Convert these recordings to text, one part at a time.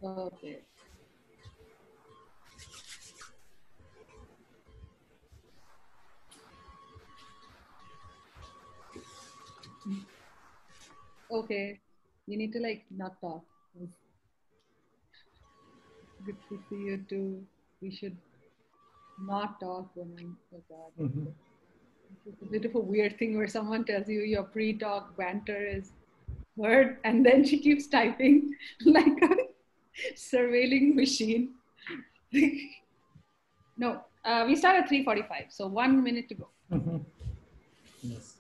Okay. Okay. You need to like not talk. It's good to see you too. We should not talk when I'm, oh God. It's a bit of a weird thing where someone tells you your pre-talk banter is word and then she keeps typing like a surveilling machine. No, we start at 3:45, so 1 minute to go. Yes.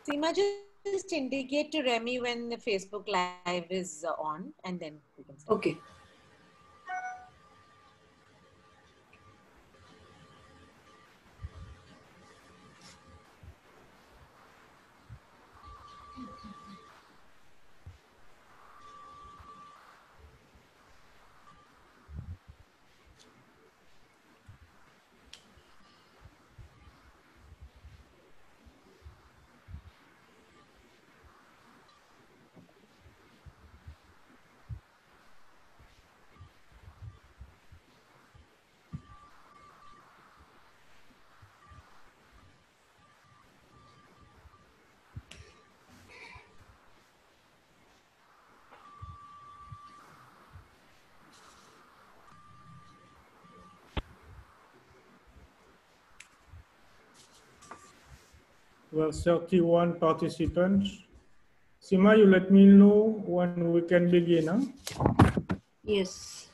Seema, just indicate to Remy when the Facebook Live is on, and then we can start. Okay. Well, 31 participants. Sima, you let me know when we can begin. Huh? Yes.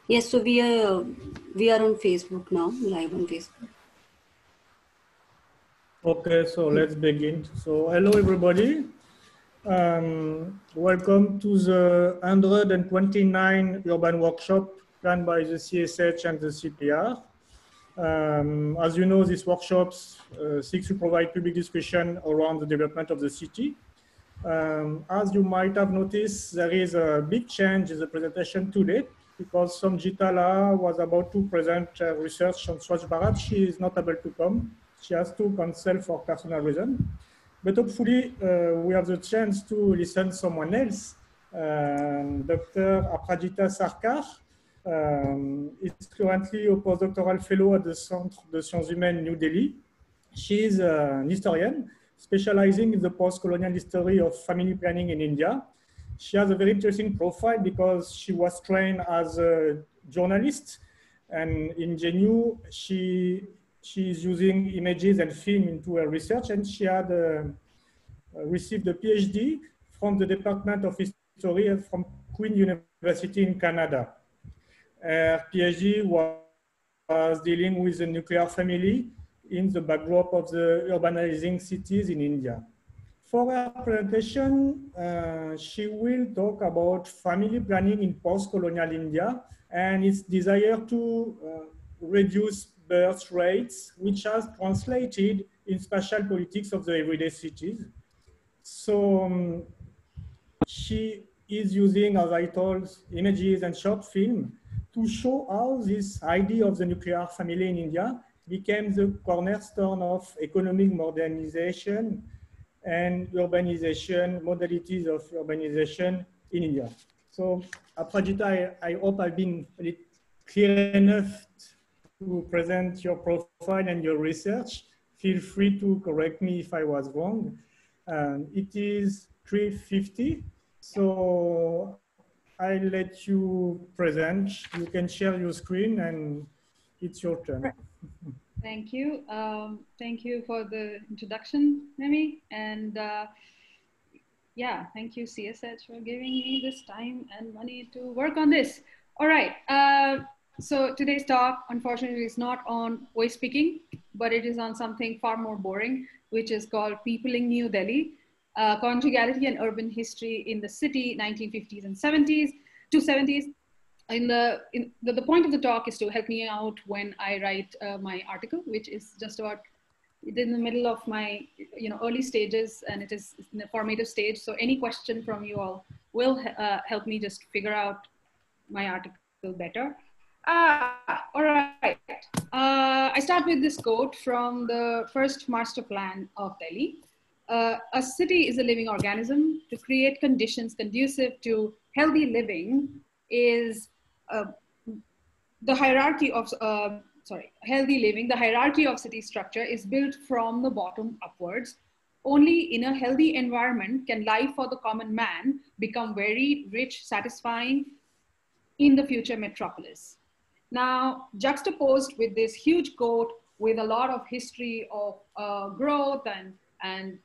Yes, so we are on Facebook now, live on Facebook. Okay, so let's begin. So hello everybody. Welcome to the 129 urban workshop planned by the CSH and the CPR. As you know, these workshops seek to provide public discussion around the development of the city. As you might have noticed, there is a big change in the presentation today because Somjitala was about to present research on Swachh Bharat. She is not able to come. She has to cancel for personal reasons. But hopefully, we have the chance to listen to someone else. Dr. Aprajita Sarkar is currently a postdoctoral fellow at the Centre de Sciences Humaines, New Delhi. She is an historian specializing in the post-colonial history of family planning in India. She has a very interesting profile because she was trained as a journalist, and in JNU, she is using images and film into her research, and she had received a PhD from the Department of History from Queen University in Canada. Her PhD was dealing with the nuclear family in the backdrop of the urbanizing cities in India. For her presentation, she will talk about family planning in post-colonial India and its desire to reduce birth rates, which has translated in spatial politics of the everyday cities. So she is using, as I told, images and short film to show how this idea of the nuclear family in India became the cornerstone of economic modernization and urbanization, modalities of urbanization in India. So, Aprajita, I hope I've been clear enough to present your profile and your research. Feel free to correct me if I was wrong. It is 3:50, so I'll let you present. You can share your screen and it's your turn. Thank you. Thank you for the introduction, Remy. And Yeah, thank you, CSH, for giving me this time and money to work on this. All right. So today's talk, unfortunately, is not on voice speaking, but it is on something far more boring, which is called Peopling New Delhi, Conjugality and Urban History in the City, 1950s and 70s to 70s. The point of the talk is to help me out when I write my article, which is just about in the middle of my early stages, and it is in a formative stage. So any question from you all will help me just figure out my article better. All right. I start with this quote from the first master plan of Delhi. A city is a living organism. To create conditions conducive to healthy living is the hierarchy of healthy living. The hierarchy of city structure is built from the bottom upwards. Only in a healthy environment can life for the common man become very rich, satisfying in the future metropolis. Now, juxtaposed with this huge quote with a lot of history of growth and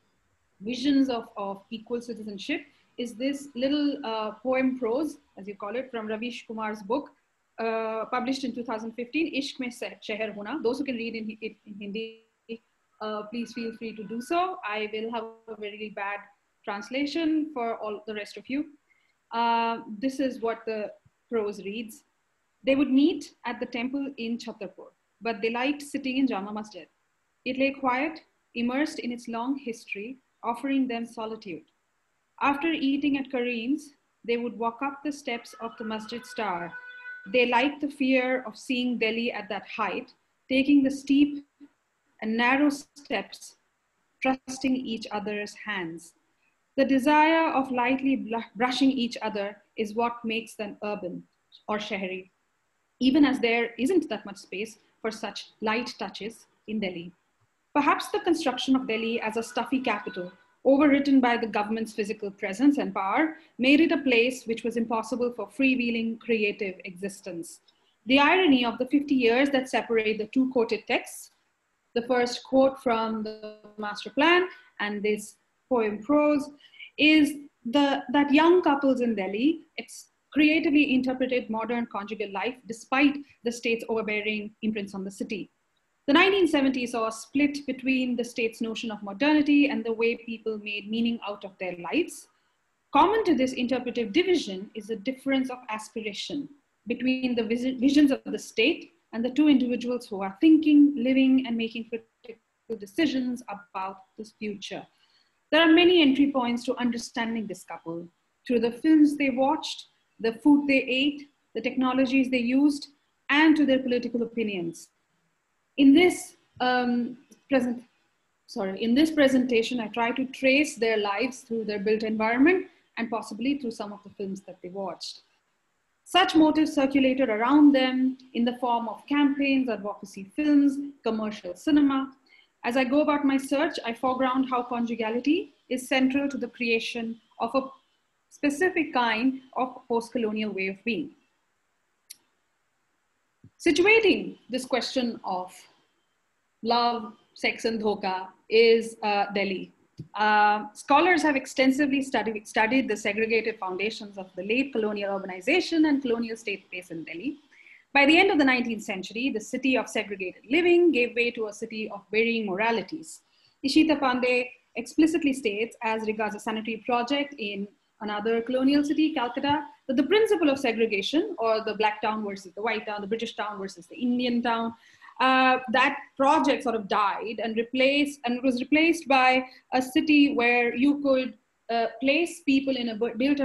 visions of equal citizenship is this little poem prose, as you call it, from Ravish Kumar's book, published in 2015, Ishq Mein Sheher Hona. Those who can read it in Hindi, please feel free to do so. I will have a very bad translation for all the rest of you. This is what the prose reads. They would meet at the temple in Chhatarpur, but they liked sitting in Jama Masjid. It lay quiet, immersed in its long history, offering them solitude. After eating at Kareem's, they would walk up the steps of the Masjid Star. They liked the fear of seeing Delhi at that height, taking the steep and narrow steps, trusting each other's hands. The desire of lightly brushing each other is what makes them urban or shahri, even as there isn't that much space for such light touches in Delhi. Perhaps the construction of Delhi as a stuffy capital, overwritten by the government's physical presence and power, made it a place which was impossible for freewheeling creative existence. The irony of the 50 years that separate the two quoted texts, the first quote from the master plan and this poem prose, is that young couples in Delhi creatively interpreted modern conjugal life despite the state's overbearing imprints on the city. The 1970s saw a split between the state's notion of modernity and the way people made meaning out of their lives. Common to this interpretive division is a difference of aspiration between the visions of the state and the two individuals who are thinking, living, and making critical decisions about this future. There are many entry points to understanding this couple through the films they watched, the food they ate, the technologies they used, and to their political opinions. In this presentation, I try to trace their lives through their built environment and possibly through some of the films that they watched. Such motives circulated around them in the form of campaigns, advocacy films, commercial cinema. As I go about my search, I foreground how conjugality is central to the creation of a specific kind of post-colonial way of being. Situating this question of love, sex, and dhoka is Delhi. Scholars have extensively studied the segregated foundations of the late colonial urbanization and colonial state space in Delhi. By the end of the 19th century, the city of segregated living gave way to a city of varying moralities. Ishita Pandey explicitly states, as regards a sanitary project in another colonial city, Calcutta, that the principle of segregation, or the black town versus the white town, the British town versus the Indian town, that project sort of died and was replaced by a city where you could place people in a built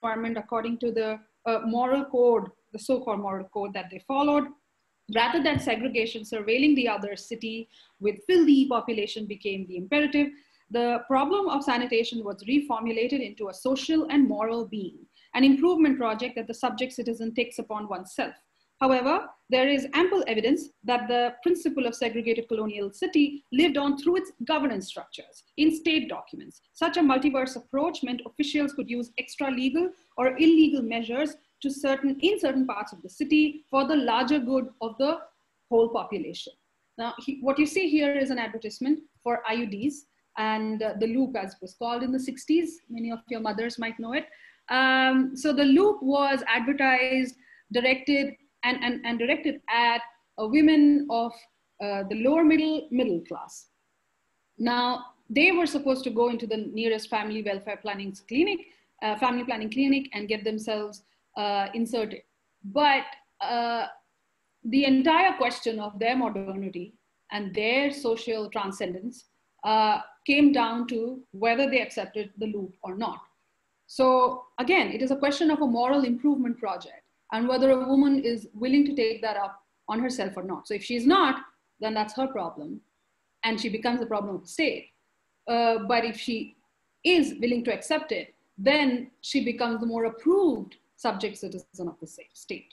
environment according to the moral code, the so-called moral code that they followed. Rather than segregation surveilling the other city with filthy population became the imperative, the problem of sanitation was reformulated into a social and moral being, an improvement project that the subject citizen takes upon oneself. However, there is ample evidence that the principle of segregated colonial city lived on through its governance structures in state documents. Such a multiverse approach meant officials could use extra legal or illegal measures in certain parts of the city for the larger good of the whole population. Now, what you see here is an advertisement for IUDs. and the Loop, as it was called in the 60s. Many of your mothers might know it. So the Loop was advertised, directed, and directed at women of the lower middle class. Now, they were supposed to go into the nearest family welfare planning clinic, family planning clinic, and get themselves inserted. But the entire question of their modernity and their social transcendence came down to whether they accepted the Loop or not. So again, it is a question of a moral improvement project and whether a woman is willing to take that up on herself or not. So if she's not, then that's her problem and she becomes a problem of the state. But if she is willing to accept it, then she becomes the more approved subject citizen of the state.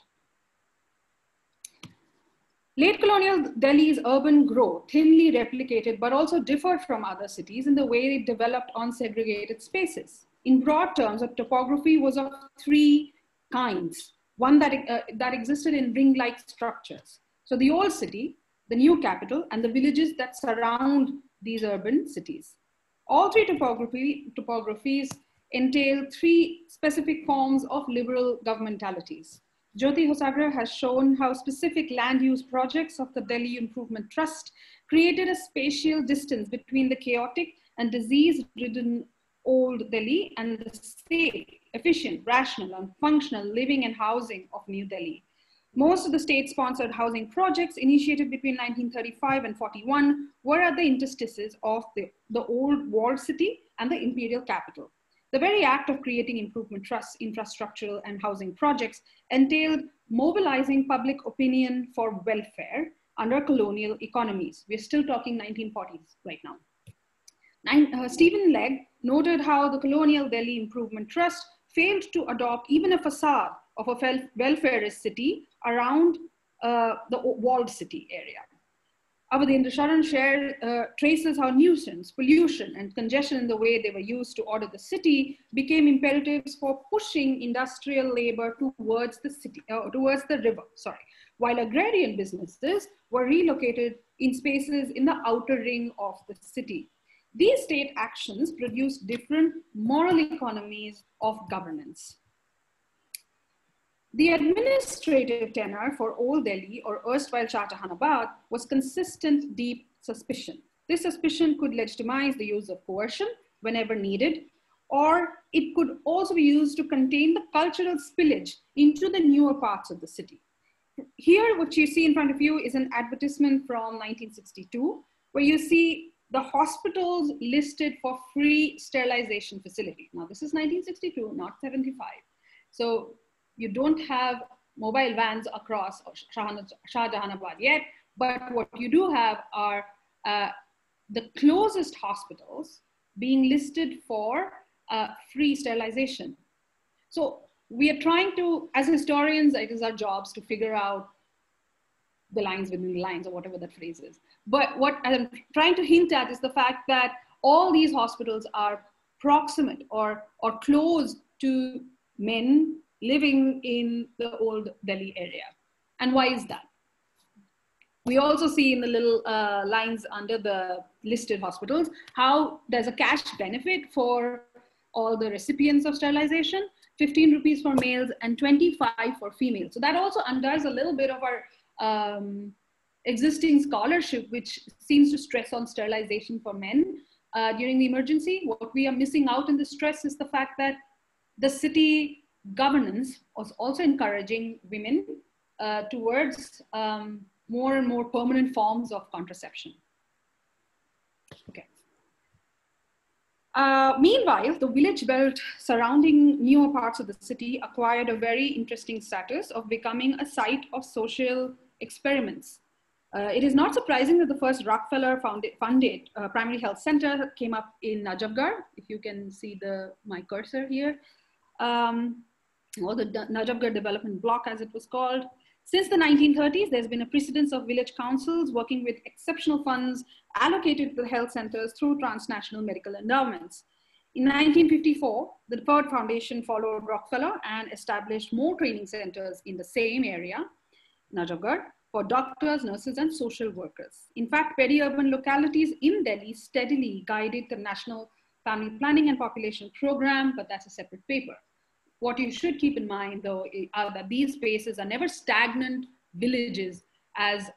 Late colonial Delhi's urban growth thinly replicated, but also differed from other cities in the way it developed on segregated spaces. In broad terms, the topography was of three kinds. One that existed in ring-like structures. So the old city, the new capital, and the villages that surround these urban cities. All three topographies entail three specific forms of liberal governmentalities. Jyoti Hosagar has shown how specific land use projects of the Delhi Improvement Trust created a spatial distance between the chaotic and disease-ridden old Delhi and the safe, efficient, rational, and functional living and housing of New Delhi. Most of the state-sponsored housing projects initiated between 1935 and 41 were at the interstices of the old walled city and the imperial capital. The very act of creating improvement trusts, infrastructural and housing projects entailed mobilizing public opinion for welfare under colonial economies. We're still talking 1940s right now. Stephen Legg noted how the colonial Delhi Improvement Trust failed to adopt even a facade of a welfarist city around the walled city area. Avadendra Sharan traces how nuisance, pollution, and congestion in the way they were used to order the city became imperatives for pushing industrial labor towards the city, towards the river, while agrarian businesses were relocated in spaces in the outer ring of the city. These state actions produced different moral economies of governance. The administrative tenor for Old Delhi, or erstwhile Shah Jahanabad, was consistent deep suspicion. This suspicion could legitimize the use of coercion whenever needed, or it could also be used to contain the cultural spillage into the newer parts of the city. Here, what you see in front of you is an advertisement from 1962, where you see the hospitals listed for free sterilization facility. Now, this is 1962, not 75. So you don't have mobile vans across Shah Jahanabad yet, but what you do have are the closest hospitals being listed for free sterilization. So we are trying to, as historians, it is our jobs to figure out the lines within the lines, or whatever that phrase is. But what I'm trying to hint at is the fact that all these hospitals are proximate or close to men living in the old Delhi area. And why is that? We also see in the little lines under the listed hospitals how there's a cash benefit for all the recipients of sterilization, 15 rupees for males and 25 for females. So that also undoes a little bit of our existing scholarship, which seems to stress on sterilization for men during the emergency. What we are missing out in the stress is the fact that the city governance was also encouraging women towards more and more permanent forms of contraception. Okay. Meanwhile, the village belt surrounding newer parts of the city acquired a very interesting status of becoming a site of social experiments. It is not surprising that the first Rockefeller-funded primary health center came up in Najafgarh, if you can see my cursor here, or the Najafgarh development block as it was called. Since the 1930s, there's been a precedence of village councils working with exceptional funds allocated to the health centers through transnational medical endowments. In 1954, the Ford Foundation followed Rockefeller and established more training centers in the same area, Najafgarh, for doctors, nurses, and social workers. In fact, peri-urban localities in Delhi steadily guided the National Family Planning and Population Program, but that's a separate paper. What you should keep in mind, though, are that these spaces are never stagnant villages as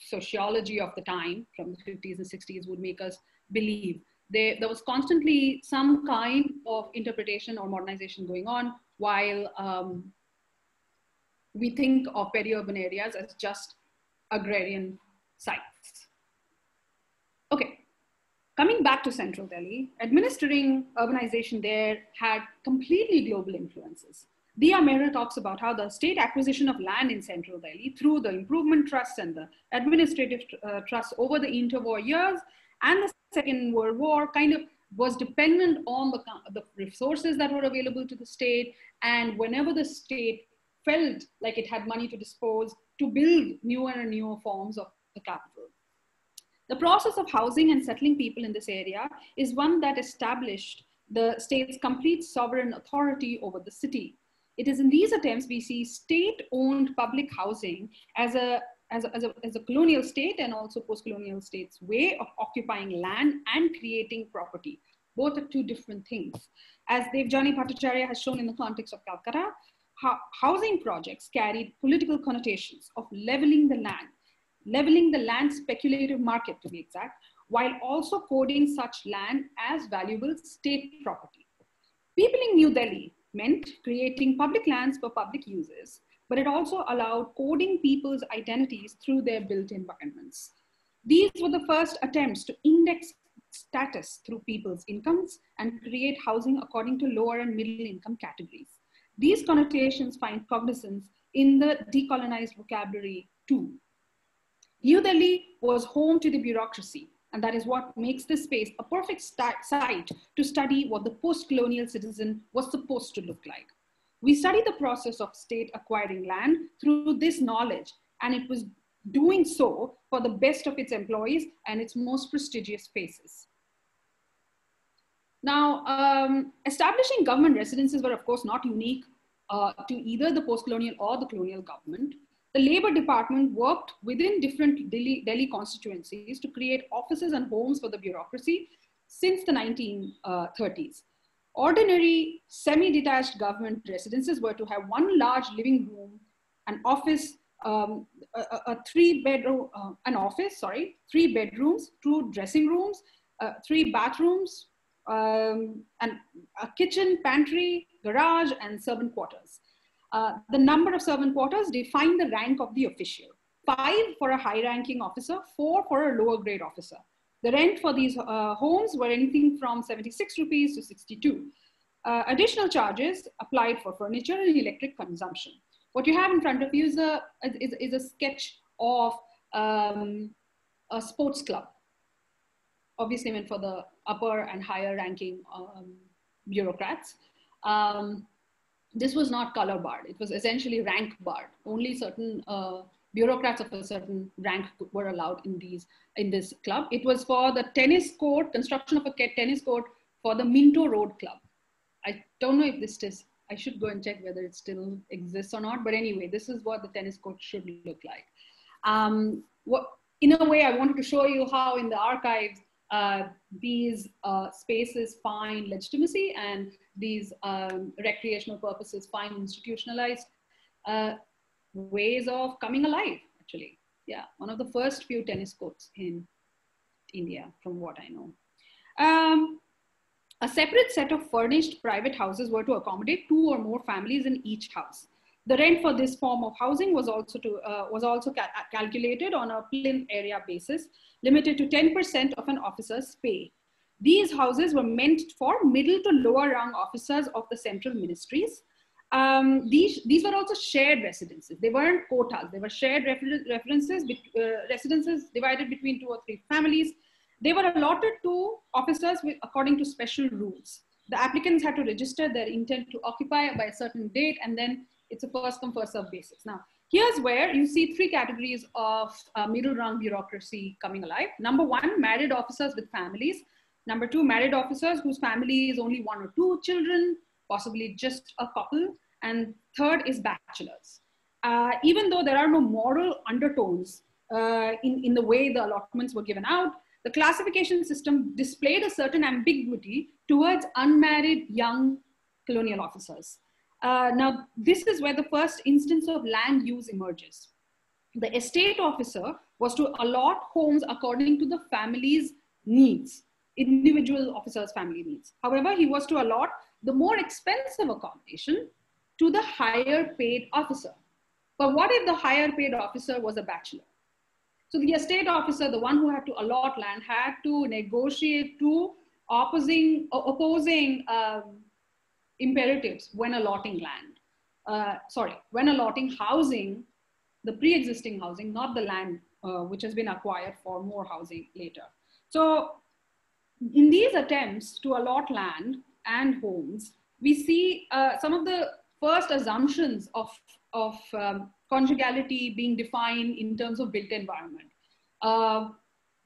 sociology of the time from the 50s and 60s would make us believe. There was constantly some kind of interpretation or modernization going on, while we think of peri-urban areas as just agrarian sites. Okay, coming back to central Delhi, administering urbanization there had completely global influences. Dia Mehra talks about how the state acquisition of land in central Delhi through the improvement trusts and the administrative trusts over the interwar years and the Second World War kind of was dependent on the resources that were available to the state, and whenever the state felt like it had money to dispose, to build newer and newer forms of the capital. The process of housing and settling people in this area is one that established the state's complete sovereign authority over the city. It is in these attempts we see state-owned public housing as a colonial state and also post-colonial state's way of occupying land and creating property. Both are two different things. As Devjani Bhattacharya has shown in the context of Calcutta, housing projects carried political connotations of leveling the land speculative market to be exact, while also coding such land as valuable state property. Peopling New Delhi meant creating public lands for public uses, but it also allowed coding people's identities through their built environments. These were the first attempts to index status through people's incomes and create housing according to lower and middle income categories. These connotations find cognizance in the decolonized vocabulary too. New Delhi was home to the bureaucracy, and that is what makes this space a perfect site to study what the post-colonial citizen was supposed to look like. We study the process of state acquiring land through this knowledge, and it was doing so for the best of its employees and its most prestigious faces. Now, establishing government residences were of course not unique to either the post-colonial or the colonial government. The Labor Department worked within different Delhi constituencies to create offices and homes for the bureaucracy since the 1930s. Ordinary semi-detached government residences were to have one large living room, an office, three bedrooms, 2 dressing rooms, 3 bathrooms, and a kitchen, pantry, garage, and servant quarters. The number of servant quarters defined the rank of the official. 5 for a high-ranking officer, 4 for a lower grade officer. The rent for these homes were anything from 76 rupees to 62. Additional charges applied for furniture and electric consumption. What you have in front of you is a sketch of a sports club, obviously meant for the upper and higher ranking bureaucrats. This was not color barred. It was essentially rank barred. Only certain bureaucrats of a certain rank were allowed in this club. It was for the tennis court, construction of a tennis court for the Minto Road Club. I don't know if this I should go and check whether it still exists or not. But anyway, this is what the tennis court should look like. In a way, I wanted to show you how in the archives, these spaces find legitimacy and these recreational purposes find institutionalized ways of coming alive, actually. Yeah, one of the first few tennis courts in India, from what I know. A separate set of furnished private houses were to accommodate 2 or more families in each house. The rent for this form of housing was also calculated on a plain area basis, limited to 10% of an officer's pay. These houses were meant for middle to lower rung officers of the central ministries. These were also shared residences. They weren't quotas. They were shared residences divided between 2 or 3 families. They were allotted to officers according to special rules. The applicants had to register their intent to occupy by a certain date, and then it's a first come first serve basis. Now, here's where you see 3 categories of middle rung bureaucracy coming alive. Number 1, married officers with families. Number 2, married officers whose family is only 1 or 2 children, possibly just a couple. And third is bachelors. even though there are no moral undertones in the way the allotments were given out, the classification system displayed a certain ambiguity towards unmarried young colonial officers. Now, this is where the first instance of land use emerges. The estate officer was to allot homes according to the family's needs, individual officer's family needs. However, he was to allot the more expensive accommodation to the higher paid officer. But what if the higher paid officer was a bachelor? So the estate officer, the one who had to allot land, had to negotiate two opposing imperatives when allotting land. When allotting housing, the pre-existing housing, not the land which has been acquired for more housing later. So in these attempts to allot land and homes, we see some of the first assumptions of conjugality being defined in terms of built environment.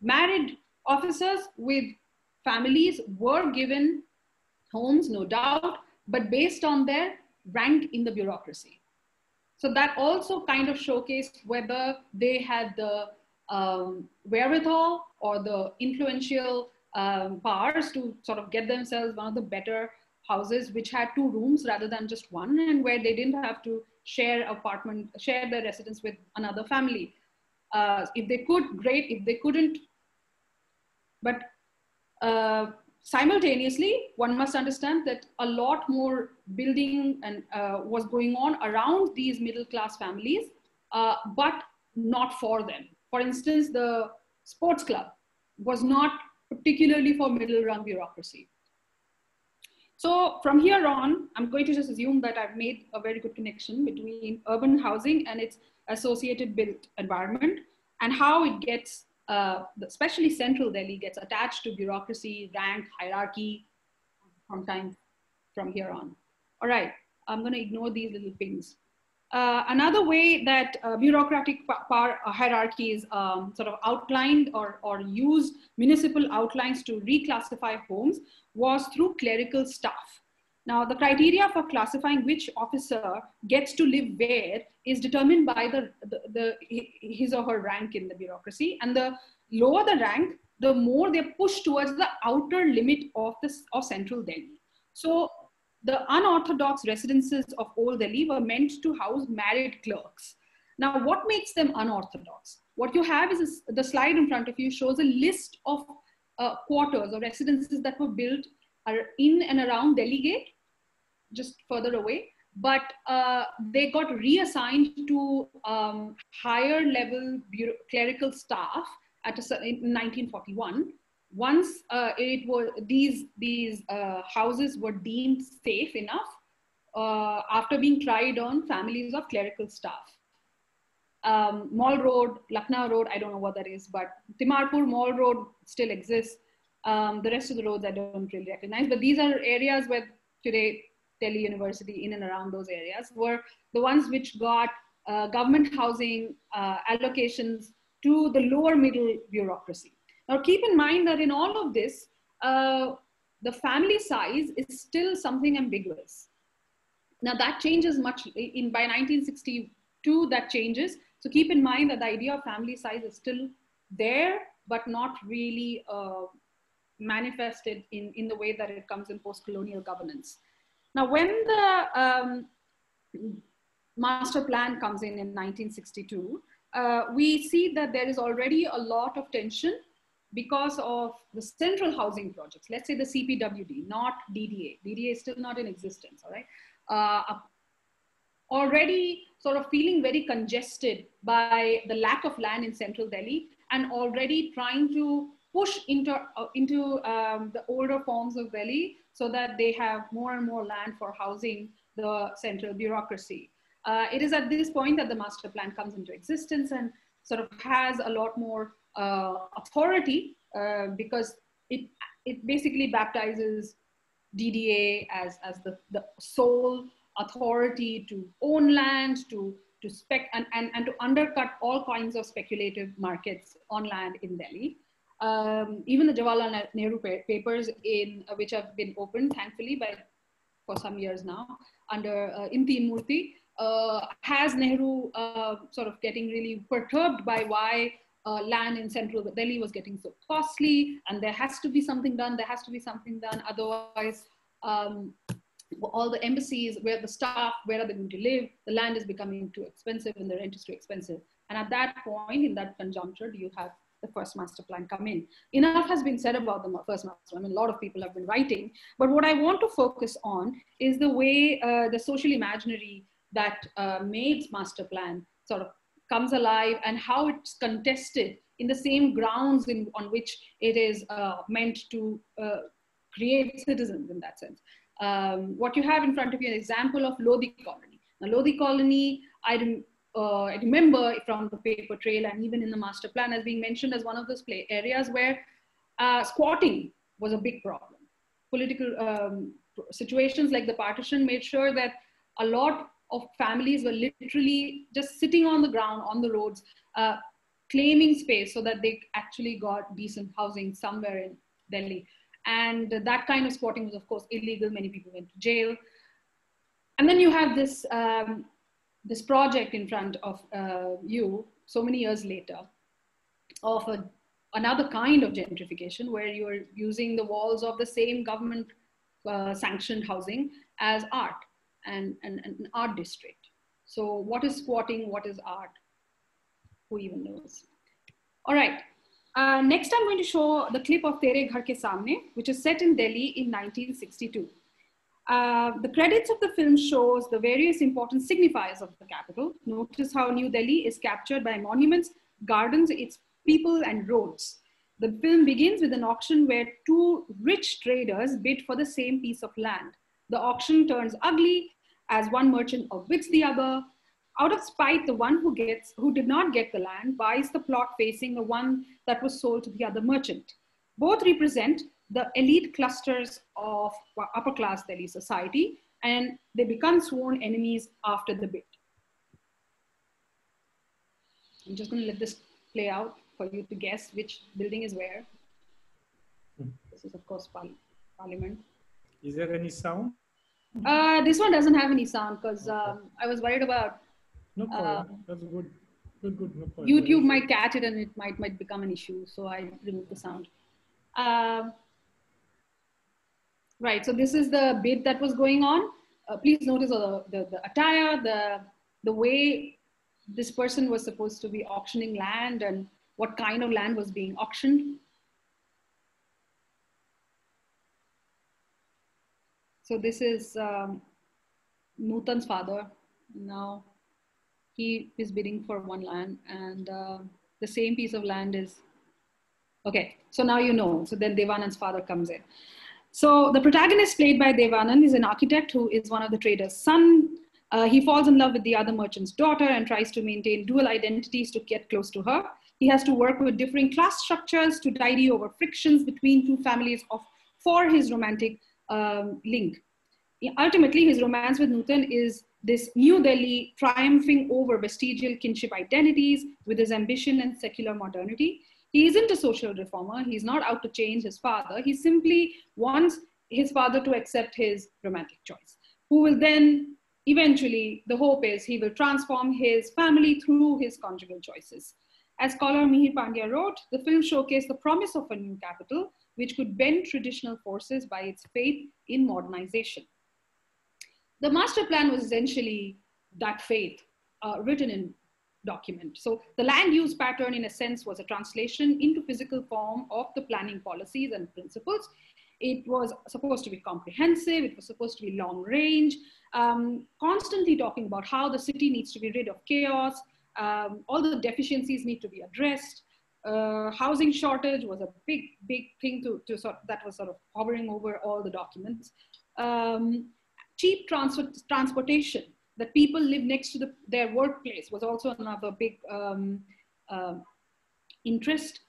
Married officers with families were given homes, no doubt, but based on their rank in the bureaucracy. So that also kind of showcased whether they had the wherewithal or the influential powers to sort of get themselves one of the better houses which had 2 rooms rather than just 1, and where they didn't have to share their residence with another family. If they could, great. If they couldn't, but simultaneously, one must understand that a lot more building and was going on around these middle-class families, but not for them. For instance, the sports club was not particularly for middle-rung bureaucracy. So from here on, I'm going to just assume that I've made a very good connection between urban housing and its associated built environment, and how it gets, especially central Delhi, gets attached to bureaucracy, rank, hierarchy from here on. All right, I'm going to ignore these little pings. Another way that bureaucratic hierarchies sort of outlined or used municipal outlines to reclassify homes was through clerical staff. Now, the criteria for classifying which officer gets to live where is determined by his or her rank in the bureaucracy. And the lower the rank, the more they're pushed towards the outer limit of central Delhi. So the unorthodox residences of Old Delhi were meant to house married clerks. Now, what makes them unorthodox? What you have is the slide in front of you shows a list of quarters or residences that were built in and around Delhi Gate, just further away, but they got reassigned to higher level clerical staff in 1941. Once these houses were deemed safe enough after being tried on families of clerical staff. Mall Road, Lucknow Road, I don't know what that is, but Timarpur Mall Road still exists. The rest of the roads I don't really recognize, but these are areas where today Delhi University, in and around those areas, were the ones which got government housing allocations to the lower middle bureaucracy. Now keep in mind that in all of this, the family size is still something ambiguous. Now that changes much, by 1962 that changes. So keep in mind that the idea of family size is still there, but not really manifested in the way that it comes in post-colonial governance. Now when the master plan comes in 1962, we see that there is already a lot of tension because of the central housing projects. Let's say the CPWD, not DDA. DDA is still not in existence, all right? Already sort of feeling very congested by the lack of land in central Delhi, and already trying to push into the older forms of Delhi so that they have more and more land for housing the central bureaucracy. It is at this point that the master plan comes into existence and sort of has a lot more authority because it basically baptizes DDA as the sole authority to own land, to spec and to undercut all kinds of speculative markets on land in Delhi. Even the Jawaharlal Nehru papers, which have been opened thankfully for some years now under Imti Murthy, has Nehru sort of getting really perturbed by why land in central Delhi was getting so costly, and there has to be something done, otherwise all the embassies, where the staff, where are they going to live? The land is becoming too expensive and the rent is too expensive. And at that point, in that conjuncture, you have the first master plan come in. Enough has been said about the first master plan. I mean, a lot of people have been writing, but what I want to focus on is the way the social imaginary that made master plan sort of comes alive, and how it's contested in the same grounds on which it is meant to create citizens in that sense. What you have in front of you is an example of Lodi colony. Now, Lodi colony, I remember from the paper trail and even in the master plan as being mentioned as one of those areas where squatting was a big problem. Political situations like the partition made sure that a lot of families were literally just sitting on the ground, on the roads, claiming space so that they actually got decent housing somewhere in Delhi. And that kind of squatting was, of course, illegal. Many people went to jail. And then you have this, this project in front of you so many years later of another kind of gentrification, where you're using the walls of the same government sanctioned housing as art and an art district. So what is squatting? What is art? Who even knows? All right. Next, I'm going to show the clip of Tere Ghar Ke Samne, which is set in Delhi in 1962. The credits of the film shows the various important signifiers of the capital. Notice how New Delhi is captured by monuments, gardens, its people, and roads. The film begins with an auction where two rich traders bid for the same piece of land. The auction turns ugly as one merchant outbids the other. Out of spite, the one who did not get the land buys the plot facing the one that was sold to the other merchant. Both represent the elite clusters of upper class Delhi society, and they become sworn enemies after the bid. I'm just going to let this play out for you to guess which building is where. This is, of course, Parliament. Is there any sound? This one doesn't have any sound because I was worried about. No problem. That's good. Good. No problem. YouTube might catch it and it might become an issue. So I removed the sound. Right. So this is the bid that was going on. Please notice the attire, the way this person was supposed to be auctioning land and what kind of land was being auctioned. So this is Nutan's father. Now he is bidding for one land, and the same piece of land is, okay, so now you know. So then Devanand's father comes in. So the protagonist, played by Devanand, is an architect who is one of the trader's son. He falls in love with the other merchant's daughter and tries to maintain dual identities to get close to her. He has to work with differing class structures to tidy over frictions between two families for his romantic link. Ultimately, his romance with Nutan is this New Delhi triumphing over vestigial kinship identities with his ambition and secular modernity. He isn't a social reformer. He's not out to change his father. He simply wants his father to accept his romantic choice, who will then eventually, the hope is he will transform his family through his conjugal choices. As scholar Mihir Pandya wrote, the film showcased the promise of a new capital, which could bend traditional forces by its faith in modernization. The master plan was essentially that faith written in document. So the land use pattern, in a sense, was a translation into physical form of the planning policies and principles. It was supposed to be comprehensive. It was supposed to be long range, constantly talking about how the city needs to be rid of chaos. All the deficiencies need to be addressed. Housing shortage was a big thing that was sort of hovering over all the documents. Cheap transportation, that people live next to their workplace, was also another big interest.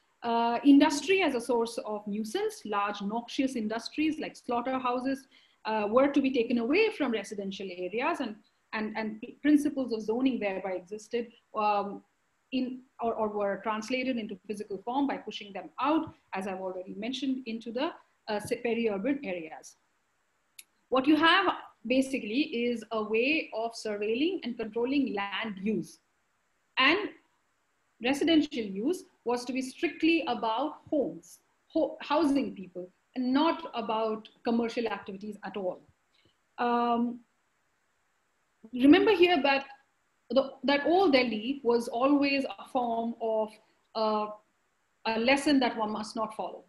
Industry as a source of nuisance, large noxious industries like slaughterhouses were to be taken away from residential areas, and principles of zoning thereby existed or were translated into physical form by pushing them out, as I've already mentioned, into the peri-urban areas. What you have basically is a way of surveilling and controlling land use. And residential use was to be strictly about homes, housing people, and not about commercial activities at all. Remember here that that old Delhi was always a form of a lesson that one must not follow.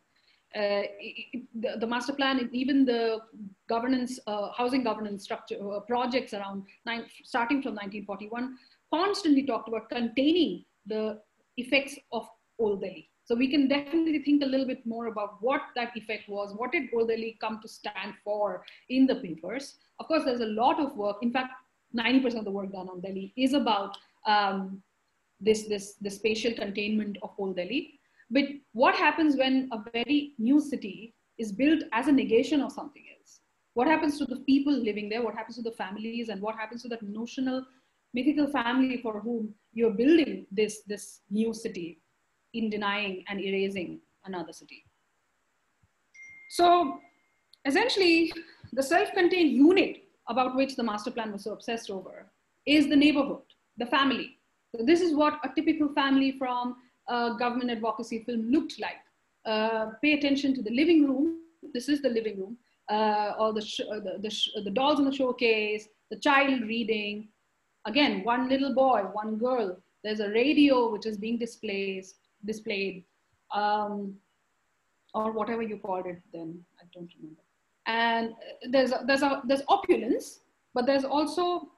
The master plan, even the governance, housing governance structure projects around starting from 1941, constantly talked about containing the effects of old Delhi. So we can definitely think a little bit more about what that effect was. What did old Delhi come to stand for in the papers? Of course, there's a lot of work. In fact, 90% of the work done on Delhi is about the spatial containment of old Delhi. But what happens when a very new city is built as a negation of something else? What happens to the people living there? What happens to the families? And what happens to that notional, mythical family for whom you're building this new city in denying and erasing another city? So essentially, the self-contained unit about which the master plan was so obsessed over is the neighborhood, the family. So this is what a typical family from a government advocacy film looked like. Pay attention to the living room. This is the living room. All the dolls in the showcase, the child reading. Again, one little boy, one girl. There's a radio which is being displayed, or whatever you called it then. I don't remember. And there's opulence, but there's also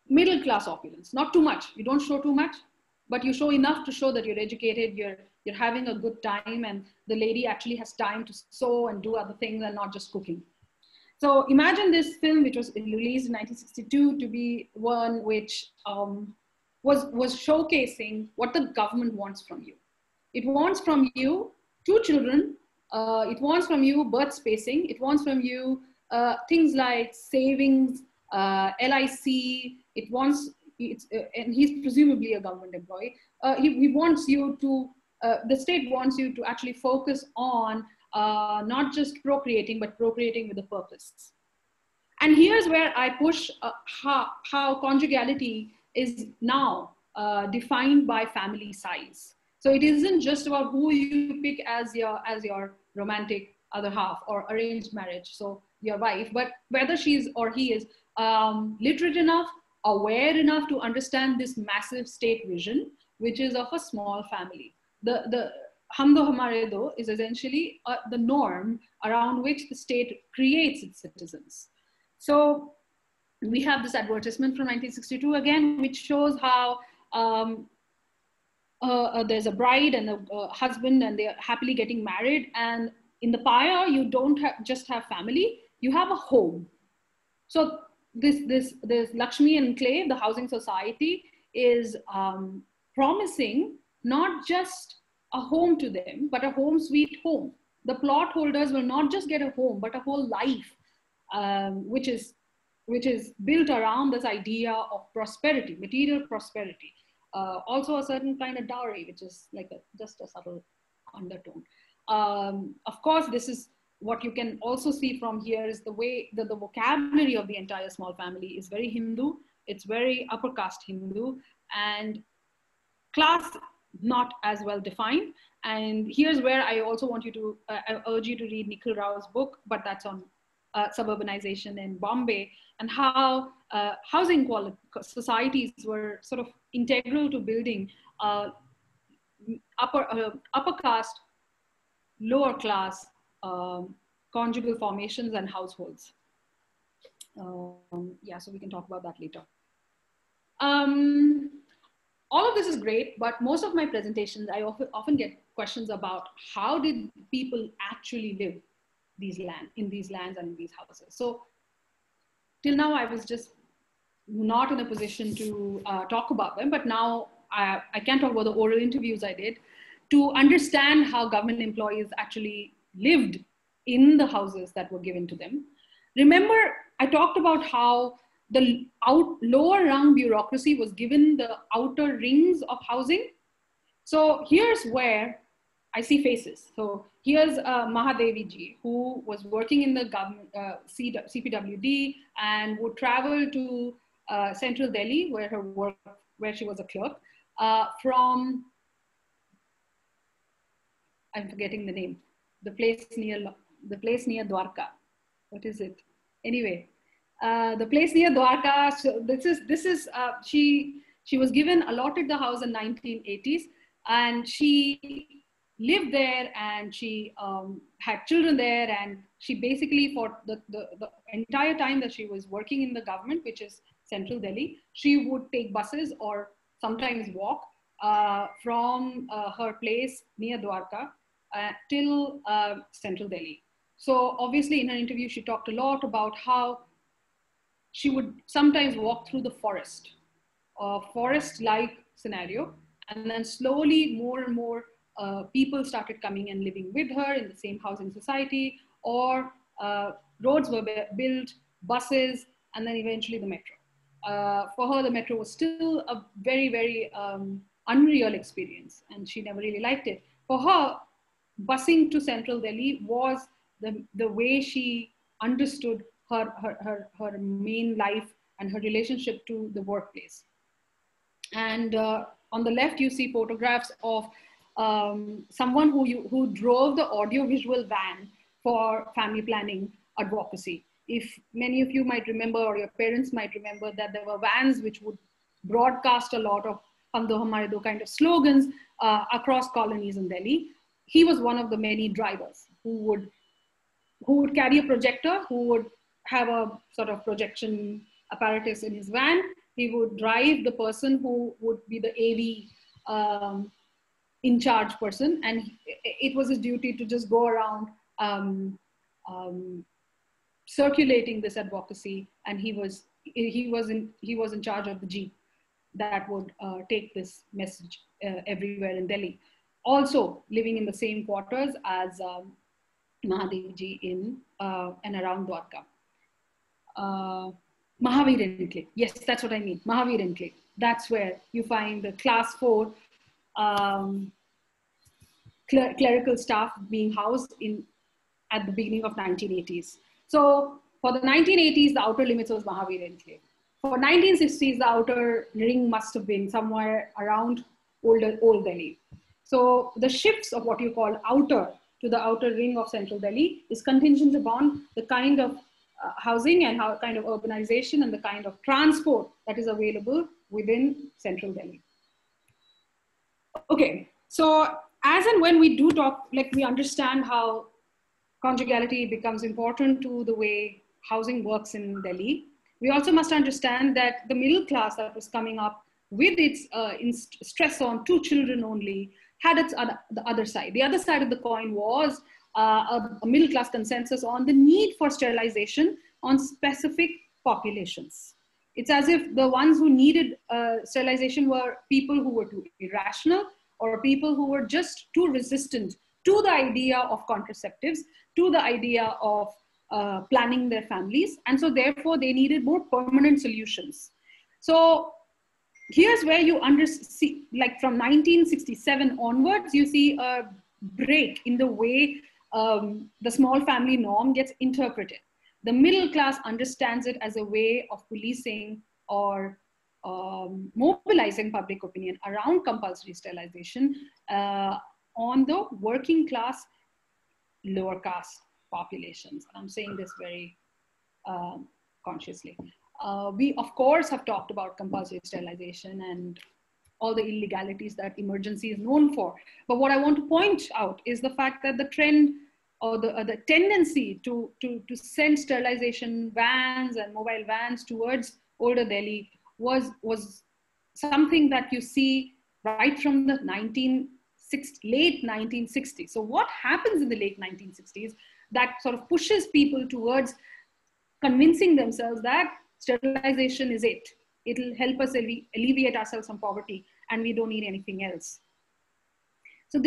middle class opulence. Not too much. You don't show too much, but you show enough to show that you're educated, you're having a good time, and the lady actually has time to sew and do other things and not just cooking. So imagine this film, which was released in 1962, to be one which was showcasing what the government wants from you. It wants from you 2 children. It wants from you birth spacing. It wants from you things like savings, LIC. It wants, and he's presumably a government employee. He wants you to, the state wants you to actually focus on not just procreating, but procreating with a purpose. And here's where I push how conjugality is now defined by family size. So it isn't just about who you pick as your romantic other half or arranged marriage, so your wife, but whether she's or he is literate enough, aware enough to understand this massive state vision, which is of a small family. The hum do hamare do is essentially the norm around which the state creates its citizens. So we have this advertisement from 1962 again, which shows how there's a bride and a husband, and they're happily getting married. And in the pyre, you don't just have family, you have a home. So this Lakshmi Enclave, the housing society, is promising not just a home to them, but a home sweet home. The plot holders will not just get a home, but a whole life, which is built around this idea of prosperity, material prosperity. Also a certain kind of dowry, which is like just a subtle undertone. Of course, this is what you can also see from here is the way that the vocabulary of the entire small family is very Hindu. It's very upper caste Hindu, and class not as well defined. And here's where I also want you to, I urge you to read Nikhil Rao's book, but that's on suburbanization in Bombay, and how housing societies were sort of integral to building upper caste, lower class conjugal formations and households. Yeah, so we can talk about that later. All of this is great, but most of my presentations, I often get questions about how did people actually live in these lands and in these houses. So till now, I was just not in a position to talk about them, but now I can talk about the oral interviews I did to understand how government employees actually lived in the houses that were given to them. Remember, I talked about how the lower rung bureaucracy was given the outer rings of housing. So here's where I see faces. So here's Mahadevi ji, who was working in the government, CPWD, and would travel to central Delhi, where she was a clerk, from, I'm forgetting the name, the place near Dwarka. What is it? Anyway, the place near Dwarka. So she was allotted the house in 1980s, and she lived there, and she had children there, and she basically, for the entire time that she was working in the government, which is central Delhi, she would take buses or sometimes walk from her place near Dwarka till central Delhi. So obviously in her interview, she talked a lot about how she would sometimes walk through the forest-like scenario, and then slowly more and more people started coming and living with her in the same housing society, or roads were built, buses, and then eventually the metro. For her, the metro was still a very, very unreal experience, and she never really liked it. For her, busing to central Delhi was the way she understood her main life and her relationship to the workplace. And on the left, you see photographs of someone who drove the audiovisual van for family planning advocacy. If many of you might remember, or your parents might remember, that there were vans which would broadcast a lot of Hum Do Hamare Do kind of slogans across colonies in Delhi. He was one of the many drivers who would carry a projector, who would have a sort of projection apparatus in his van. He would drive the person who would be the AV in charge person, and it was his duty to just go around circulating this advocacy, and he was in charge of the jeep that would take this message everywhere in Delhi. Also living in the same quarters as Mahadevi ji in and around Dwarka. Mahavir Enclave, yes, that's what I mean, Mahavir Enclave. That's where you find the class 4 clerical staff being housed at the beginning of 1980s. So for the 1980s, the outer limits was Mahavir Enclave. For 1960s, the outer ring must have been somewhere around Old Delhi. So the shifts of what you call outer to the outer ring of central Delhi is contingent upon the kind of housing and kind of urbanization and the kind of transport that is available within central Delhi. Okay, so as and when we do talk, like we understand how conjugality becomes important to the way housing works in Delhi, we also must understand that the middle class that was coming up with its stress on 2 children only had the other side. The other side of the coin was a middle class consensus on the need for sterilization on specific populations. It's as if the ones who needed sterilization were people who were too irrational, or people who were just too resistant to the idea of contraceptives, to the idea of planning their families. And so therefore they needed more permanent solutions. So here's where you see, like from 1967 onwards, you see a break in the way the small family norm gets interpreted. The middle class understands it as a way of policing or mobilizing public opinion around compulsory sterilization on the working class, lower caste populations. And I'm saying this very consciously. We, of course, have talked about compulsory sterilization and all the illegalities that Emergency is known for. But what I want to point out is the fact that the trend or the tendency to send sterilization vans and mobile vans towards older Delhi was something that you see right from the late 1960s. So what happens in the late 1960s that sort of pushes people towards convincing themselves that sterilization is it. It'll help us alleviate ourselves from poverty and we don't need anything else. So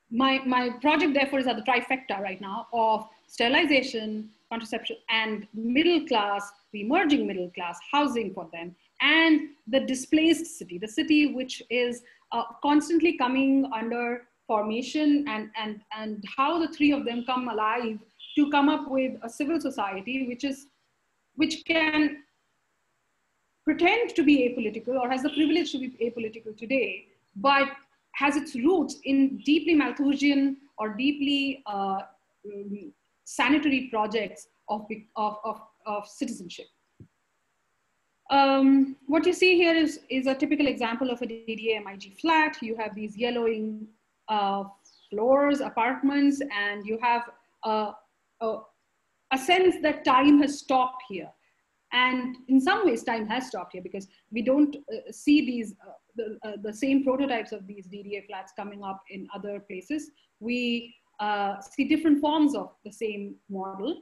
my project therefore is at the trifecta right now of sterilization, contraception, and middle class, the emerging middle class, housing for them, and the displaced city, the city which is constantly coming under formation and how the three of them come alive to come up with a civil society which can pretend to be apolitical or has the privilege to be apolitical today, but has its roots in deeply Malthusian or deeply sanitary projects of citizenship. What you see here is a typical example of a DDA-MIG flat. You have these yellowing floors, apartments, and you have a sense that time has stopped here. And in some ways, time has stopped here because we don't see these the same prototypes of these DDA flats coming up in other places. We see different forms of the same model.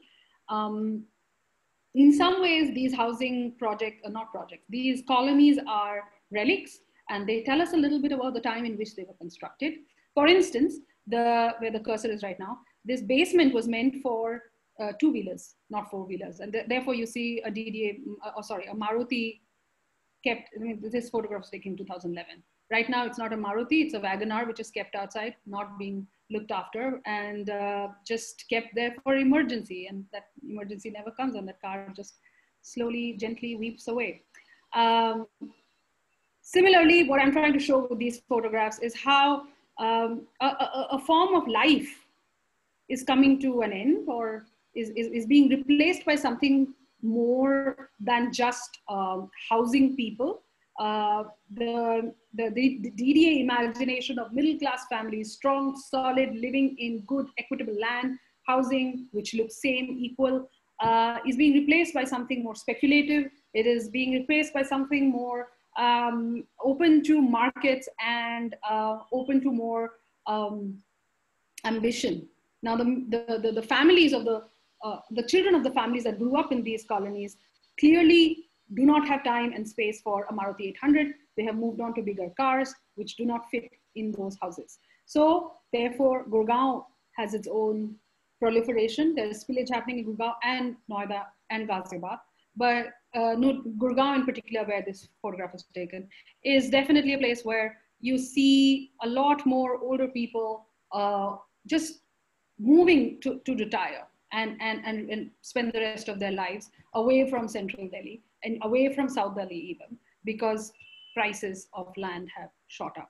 In some ways, these housing projects are not projects. These colonies are relics, and they tell us a little bit about the time in which they were constructed. For instance, where the cursor is right now, this basement was meant for two-wheelers, not four-wheelers. And therefore, you see a DDA, a Maruti kept, I mean, this photograph was taken in 2011. Right now, it's not a Maruti, it's a Wagoner, which is kept outside, not being looked after, and just kept there for emergency. And that emergency never comes, and that car just slowly, gently weeps away. Similarly, what I'm trying to show with these photographs is how a form of life is coming to an end, or is being replaced by something more than just housing people. The DDA imagination of middle-class families, strong, solid, living in good, equitable land, housing, which looks same, equal, is being replaced by something more speculative. It is being replaced by something more open to markets and open to more ambition. Now, the families of the children of the families that grew up in these colonies clearly do not have time and space for a Maruti 800. They have moved on to bigger cars, which do not fit in those houses. So therefore, Gurgaon has its own proliferation. There's spillage happening in Gurgaon and Noida and Ghaziabad. But Gurgaon in particular, where this photograph was taken, is definitely a place where you see a lot more older people just moving to retire and spend the rest of their lives away from central Delhi and away from South Delhi even, because prices of land have shot up.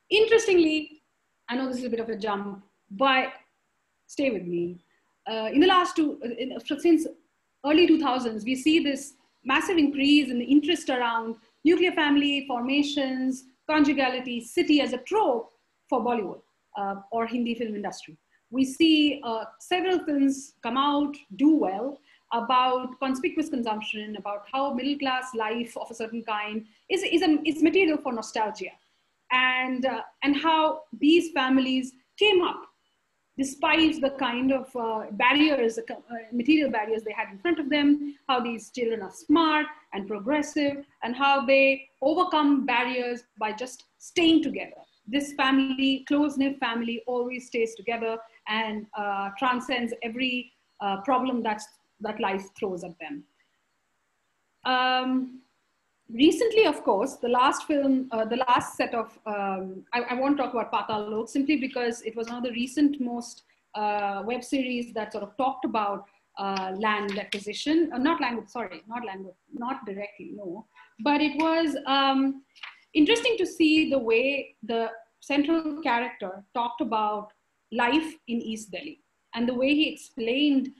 Interestingly, I know this is a bit of a jump, but stay with me. In the last since early 2000s, we see this massive increase in the interest around nuclear family formations, conjugality, city as a trope for Bollywood or Hindi film industry. We see several films come out, do well, about conspicuous consumption, about how middle-class life of a certain kind is material for nostalgia, and how these families came up despite the kind of barriers, material barriers they had in front of them, how these children are smart and progressive, and how they overcome barriers by just staying together. This family, close-knit family, always stays together and transcends every problem that life throws at them. Recently, of course, the last film, the last set of, I won't talk about Patal Lok simply because it was one of the recent most web series that sort of talked about land acquisition, not directly, no, but it was interesting to see the way the central character talked about life in East Delhi and the way he explained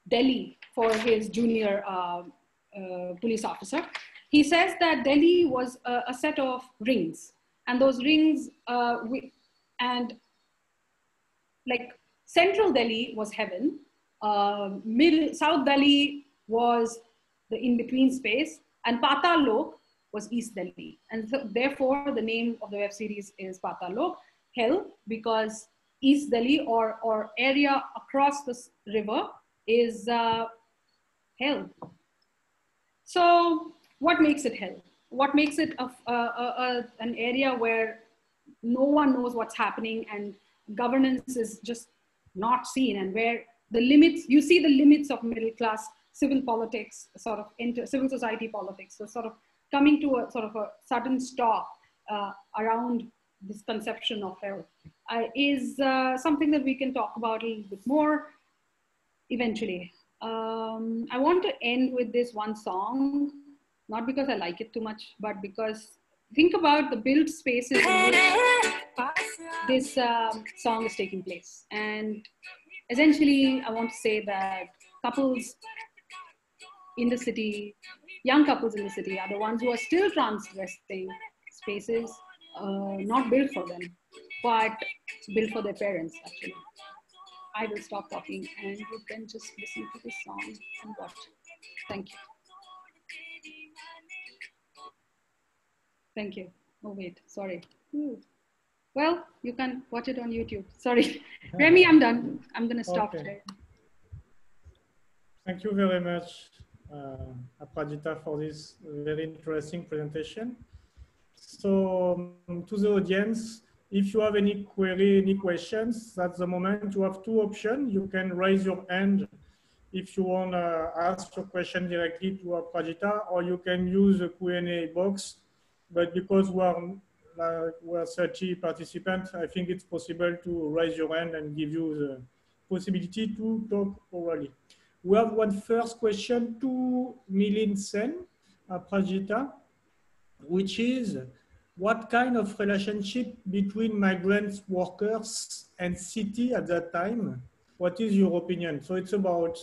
Delhi for his junior police officer. He says that Delhi was a set of rings, and those rings, and like central Delhi was heaven, South Delhi was the in-between space, and Patal Lok was East Delhi. And so, therefore, the name of the web series is Patal Lok, hell, because East Delhi or area across this river is hell. So what makes it hell? What makes it an area where no one knows what's happening and governance is just not seen, and where the limits, you see the limits of middle class civil politics, sort of civil society politics, so sort of coming to a sort of a sudden stop around this conception of health is something that we can talk about a little bit more eventually. I want to end with this one song, not because I like it too much, but because think about the built spaces in which this song is taking place. And essentially, I want to say that couples in the city, young couples in the city, are the ones who are still transgressing spaces not built for them, but built for their parents, actually. I will stop talking and you can just listen to this song and watch it. Thank you. Thank you. Oh, wait, sorry. Ooh. Well, you can watch it on YouTube. Sorry. Remy, I'm done. I'm going to stop there. Thank you very much, Aparajita, for this very interesting presentation. So to the audience, if you have any query, any questions, that's the moment. You have two options. You can raise your hand if you want to ask your question directly to Aparajita, or you can use the Q&A box. But because we're 30 participants, I think it's possible to raise your hand and give you the possibility to talk orally. We have one first question to Milind Sen, Aparajita, which is, what kind of relationship between migrant workers and city at that time? What is your opinion? So it's about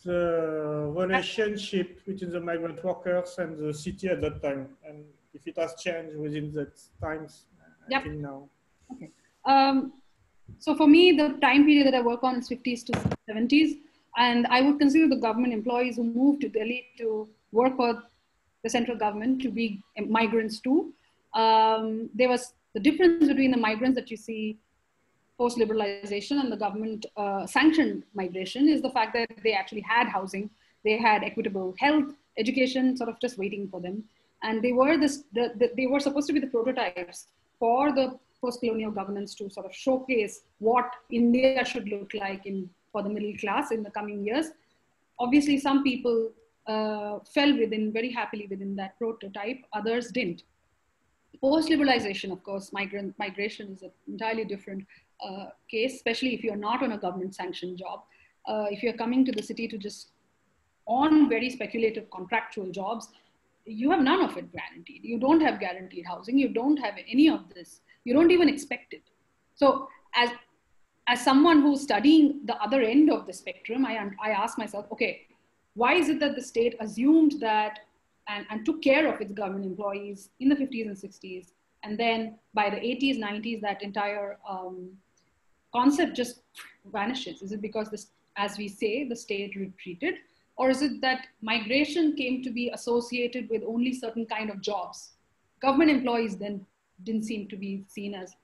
the relationship between the migrant workers and the city at that time, and if it has changed within that times until now. Okay. So for me, the time period that I work on is 50s to 70s. And I would consider the government employees who moved to Delhi to work for the central government to be migrants too. There was the difference between the migrants that you see post-liberalization and the government sanctioned migration is the fact that they actually had housing, they had equitable health, education, sort of just waiting for them. And they were they were supposed to be the prototypes for the post-colonial governance to sort of showcase what India should look like for the middle class in the coming years. Obviously, some people fell very happily within that prototype, others didn't. Post-liberalization, of course, migration is an entirely different case, especially if you're not on a government-sanctioned job. If you're coming to the city to just on very speculative contractual jobs, you have none of it guaranteed. You don't have guaranteed housing. You don't have any of this. You don't even expect it. So as someone who's studying the other end of the spectrum, I ask myself, okay, why is it that the state assumed that and took care of its government employees in the 50s and 60s, and then by the 80s, 90s, that entire concept just vanishes? Is it because, as we say, the state retreated? Or is it that migration came to be associated with only certain kind of jobs? Government employees then didn't seem to be seen as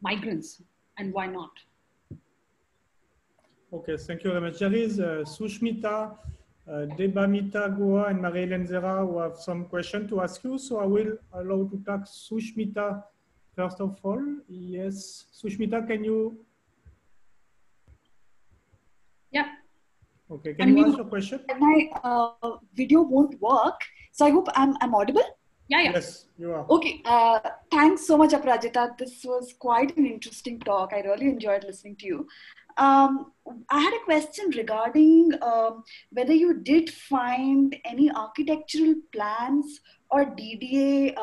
migrants, and why not? Okay, thank you very much. There is Sushmita, Debamita Goa, and Marie-Hélène Zera who have some questions to ask you. So I will allow to talk Sushmita first of all. Yes, Sushmita, can you? Yeah. Okay, can you ask your question? My video won't work, so I hope I'm audible. Yeah. Yes, you are. Okay, thanks so much, Aparajita. This was quite an interesting talk. I really enjoyed listening to you. I had a question regarding whether you did find any architectural plans or DDA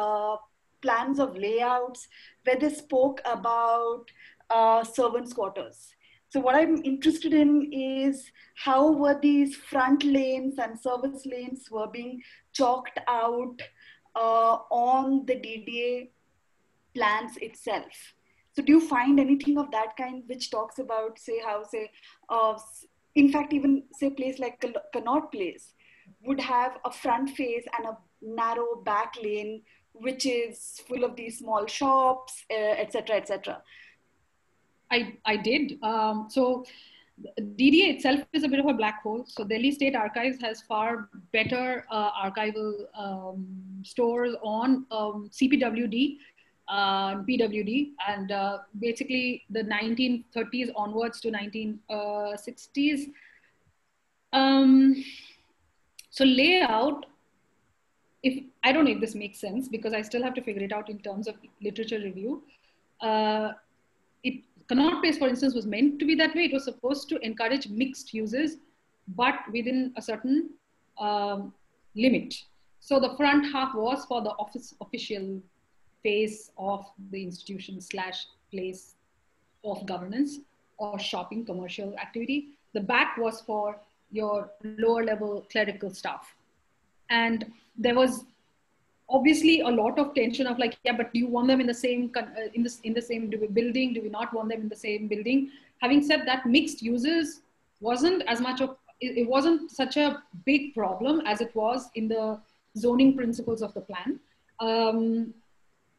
plans of layouts where they spoke about servants' quarters. So what I'm interested in is how were these front lanes and service lanes were being chalked out on the DDA plans itself. So do you find anything of that kind which talks about, say, how, say, in fact, even say place like Connaught Place would have a front face and a narrow back lane, which is full of these small shops, etc., etc. I did. So DDA itself is a bit of a black hole. So Delhi State Archives has far better archival stores on CPWD, PWD, and basically the 1930s onwards to 1960s. So layout, I don't know if this makes sense because I still have to figure it out in terms of literature review. Connaught Place, for instance, was meant to be that way. It was supposed to encourage mixed uses, but within a certain limit. So the front half was for the official face of the institution / place of governance or shopping commercial activity. The back was for your lower level clerical staff. And there was obviously a lot of tension of like, yeah, but do you want them in the same in the same building? Do we not want them in the same building? Having said that, mixed uses wasn't as much of, it wasn't such a big problem as it was in the zoning principles of the plan.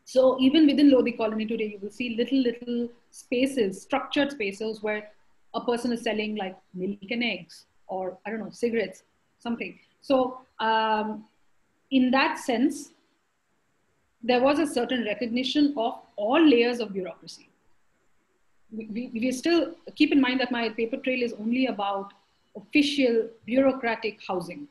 So even within Lodi Colony today, you will see little spaces, structured spaces where a person is selling like milk and eggs, or I don't know, cigarettes, something. So in that sense, there was a certain recognition of all layers of bureaucracy. We still keep in mind that my paper trail is only about official bureaucratic housing.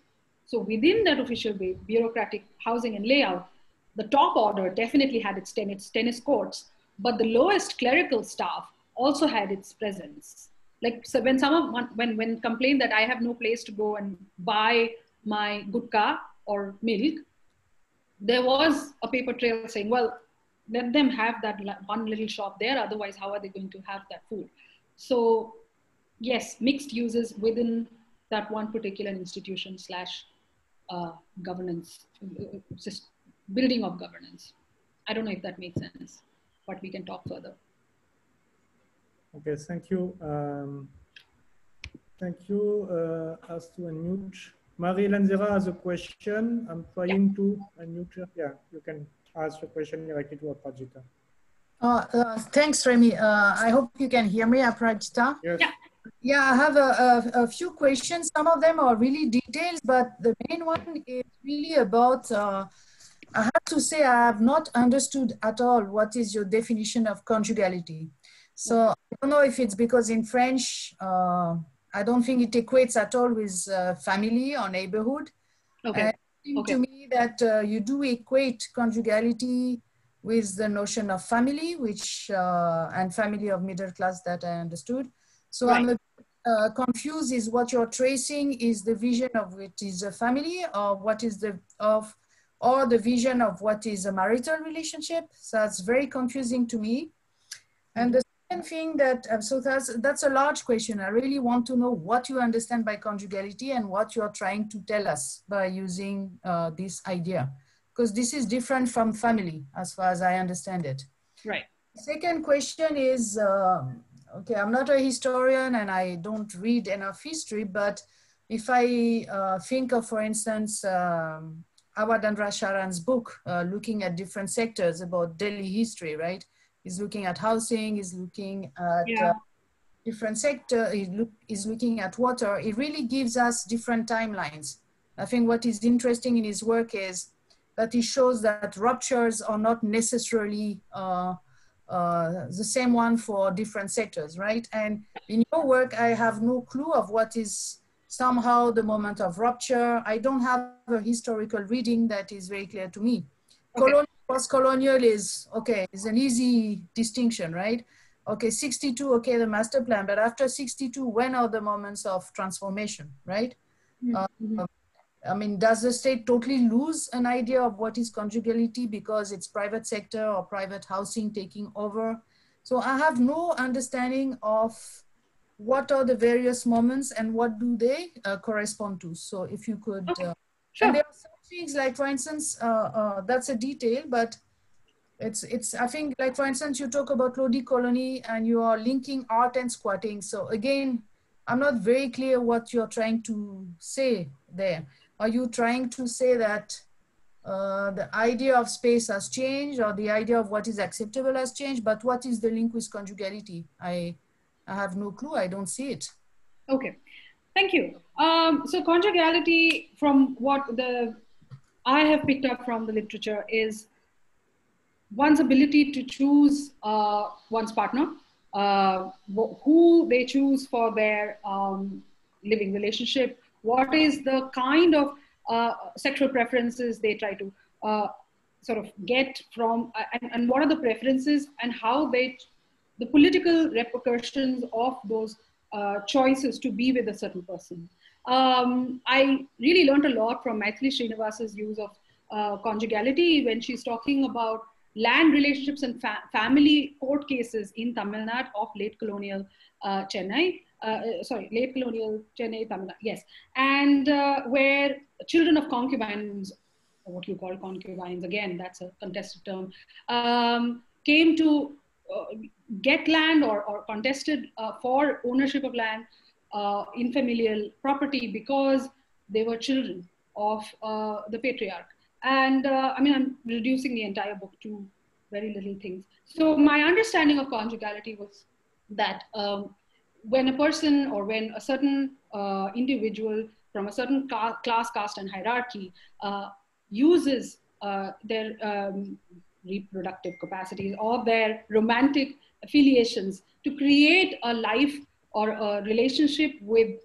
So within that official bureaucratic housing and layout, the top order definitely had its tennis courts, but the lowest clerical staff also had its presence. Like, so when when complained that I have no place to go and buy my gutka or milk, there was a paper trail saying, well, let them have that one little shop there, otherwise how are they going to have that food? So yes, mixed uses within that one particular institution / governance, building of governance. I don't know if that makes sense, but we can talk further. Okay, thank you. Thank you. As to unmute. Marie Lanzera has a question. I'm trying to unmute her. Yeah, you can ask your question directly to Aparajita. Thanks, Remy. I hope you can hear me, Aparajita. Yes. Yeah. Yeah, I have a few questions. Some of them are really detailed, but the main one is really about, I have to say I have not understood at all what is your definition of conjugality. So I don't know if it's because in French, I don't think it equates at all with family or neighborhood. Okay. It seemed to me that you do equate conjugality with the notion of family, which and family of middle class that I understood. So I'm a bit confused. Is what you're tracing is the vision of what is a family, or what is or the vision of what is a marital relationship? So that's very confusing to me. And the second thing that, so that's a large question. I really want to know what you understand by conjugality and what you're trying to tell us by using this idea, because this is different from family as far as I understand it. Right. Second question is, okay, I'm not a historian and I don't read enough history, but if I think of, for instance, Awadandra Sharan's book, looking at different sectors about Delhi history, right? He's looking at housing, he's looking at different sector, he's looking at water. It really gives us different timelines. I think what is interesting in his work is that he shows that ruptures are not necessarily the same one for different sectors, right? And in your work, I have no clue of what is somehow the moment of rupture. I don't have a historical reading that is very clear to me. Okay. Post-colonial is, okay, is an easy distinction, right? Okay, 62, okay, the master plan, but after 62, when are the moments of transformation, right? Mm-hmm. I mean, does the state totally lose an idea of what is conjugality because it's private sector or private housing taking over? So I have no understanding of what are the various moments and what do they correspond to. So if you could, sure. And there are some things like, for instance, that's a detail, but it's I think, like, for instance, you talk about Lodi Colony and you are linking art and squatting. So again, I'm not very clear what you're trying to say there. Are you trying to say that the idea of space has changed, or the idea of what is acceptable has changed, but what is the link with conjugality? I have no clue, I don't see it. Okay, thank you. So conjugality, from what I have picked up from the literature, is one's ability to choose one's partner, who they choose for their living relationship, what is the kind of sexual preferences they try to sort of get from, and what are the preferences and how the political repercussions of those choices to be with a certain person. I really learned a lot from Maithili Srinivasa's use of conjugality when she's talking about land relationships and family court cases in Tamil Nadu of late colonial Chennai. Late colonial Chennai, Tamil Nadu, yes. And where children of concubines, or what you call concubines, again, that's a contested term, came to get land or contested for ownership of land in familial property because they were children of the patriarch. And I mean, I'm reducing the entire book to very little things. So my understanding of conjugality was that when a person or when a certain individual from a certain class, caste, and hierarchy uses their reproductive capacities or their romantic affiliations to create a life or a relationship with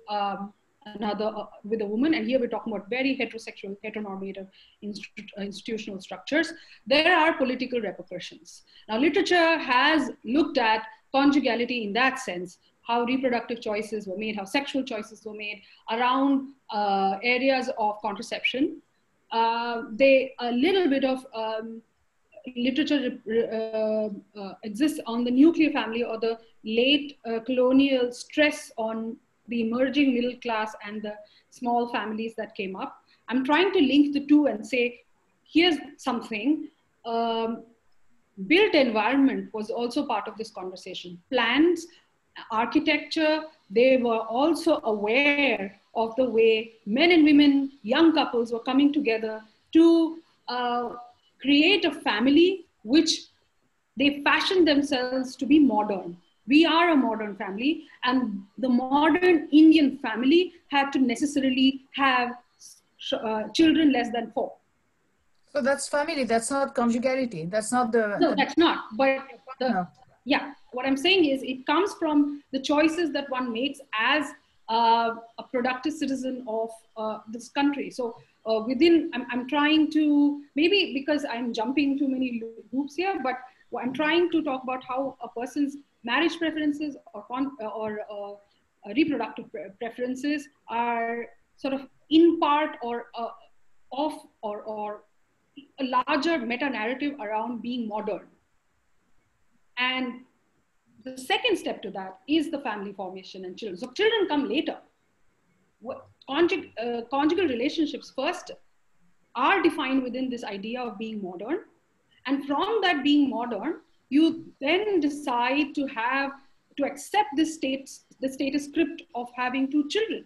with a woman, and here we're talking about very heterosexual, heteronormative institutional structures, there are political repercussions. Now, literature has looked at conjugality in that sense, how reproductive choices were made, how sexual choices were made around areas of contraception. A little bit of literature exists on the nuclear family or the late colonial stress on the emerging middle class and the small families that came up. I'm trying to link the two and say, here's something. Built environment was also part of this conversation. Plans, architecture, they were also aware of the way men and women, young couples were coming together to create a family which they fashioned themselves to be modern. We are a modern family, and the modern Indian family had to necessarily have children less than 4. So that's family, that's not conjugality. That's not the... No, that's not. But no. Yeah, what I'm saying is it comes from the choices that one makes as a productive citizen of this country. So I'm trying to, maybe because I'm jumping too many loops here, but I'm trying to talk about how a person's marriage preferences or reproductive preferences are sort of in part or of or a larger meta-narrative around being modern. And the second step to that is the family formation and children. So children come later. Conjugal relationships first are defined within this idea of being modern. And from that being modern, you then decide to accept the status script of having 2 children.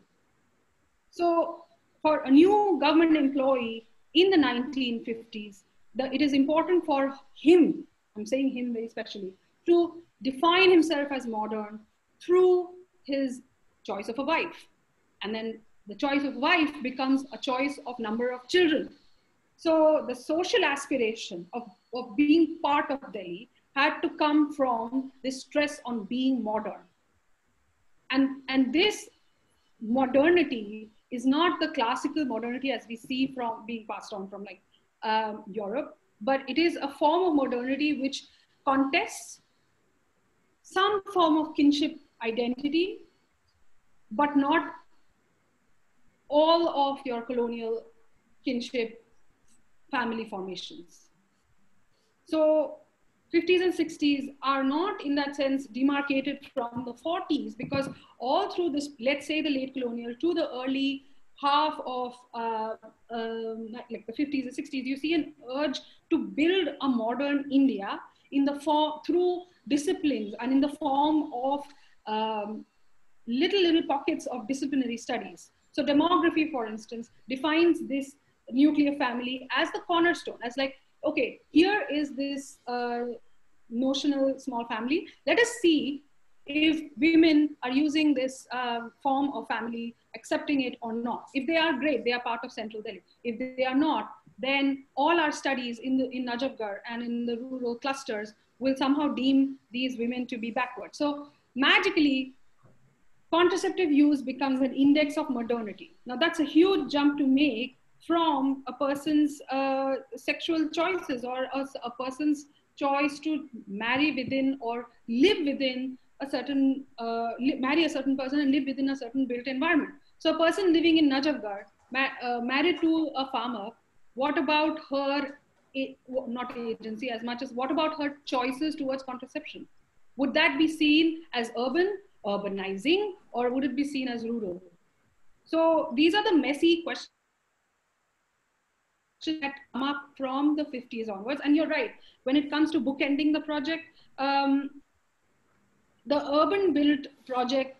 So for a new government employee in the 1950s, it is important for him, I'm saying him very specially, to define himself as modern through his choice of a wife. And then the choice of wife becomes a choice of number of children. So the social aspiration of being part of Delhi had to come from this stress on being modern. And this modernity is not the classical modernity as we see from being passed on from like Europe, but it is a form of modernity which contests some form of kinship identity, but not all of your colonial kinship family formations. So 50s and 60s are not in that sense demarcated from the 40s, because all through this, let's say the late colonial to the early half of like the 50s and 60s, you see an urge to build a modern India in the form through disciplines and in the form of little pockets of disciplinary studies. So demography, for instance, defines this nuclear family as the cornerstone, as like, okay, here is this notional small family. Let us see if women are using this form of family, accepting it or not. If they are, great, they are part of Central Delhi. If they are not, then all our studies in Najafgarh and in the rural clusters will somehow deem these women to be backward. So magically, contraceptive use becomes an index of modernity. Now that's a huge jump to make from a person's sexual choices, or a person's choice to marry within or live within a certain, marry a certain person and live within a certain built environment. So a person living in Najafgarh, married to a farmer, what about her, not agency as much as what about her choices towards contraception? Would that be seen as urbanizing, or would it be seen as rural? So these are the messy questions that come up from the 50s onwards. And you're right, when it comes to bookending the project, the urban built project,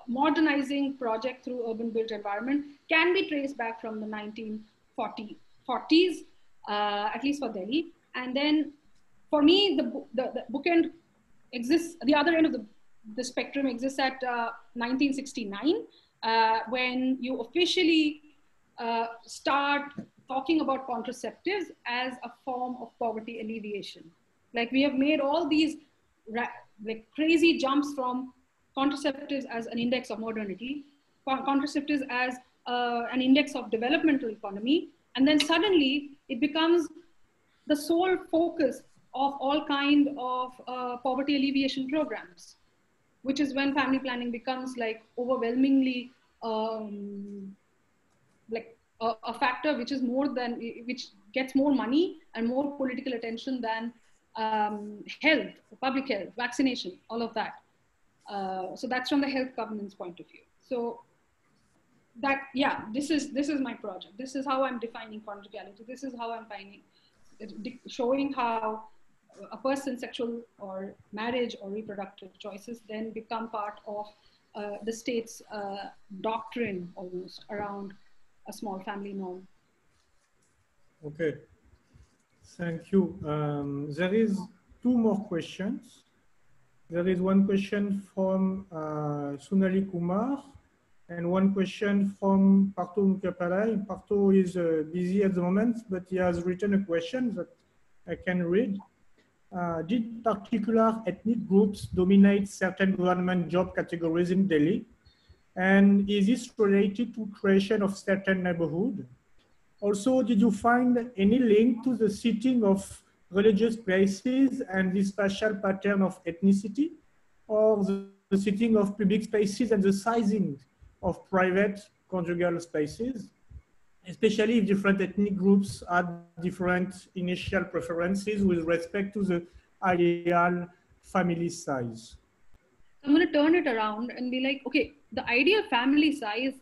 modernizing project through urban built environment can be traced back from the 1940s, at least for Delhi. And then for me, the bookend exists, the other end of the spectrum exists at 1969, when you officially start talking about contraceptives as a form of poverty alleviation. Like, we have made all these like crazy jumps from contraceptives as an index of modernity, contraceptives as an index of developmental economy, and then suddenly it becomes the sole focus of all kind of poverty alleviation programs, which is when family planning becomes like overwhelmingly like a factor which is more than, which gets more money and more political attention than health, public health, vaccination, all of that. So that's from the health governance point of view. So that, yeah, this is my project. This is how I'm defining conjugality. This is how I'm showing how a person's sexual or marriage or reproductive choices then become part of the state's doctrine almost around a small family norm. Okay, thank you. There is two more questions. There is one question from Sunali Kumar and one question from Parto Mukapalai. Parto is busy at the moment, but he has written a question that I can read. Did particular ethnic groups dominate certain government job categories in Delhi? And is this related to creation of certain neighborhood? Also, did you find any link to the seating of religious places and the spatial pattern of ethnicity, or the seating of public spaces and the sizing of private conjugal spaces, especially if different ethnic groups had different initial preferences with respect to the ideal family size? I'm going to turn it around and be like, okay, the ideal family size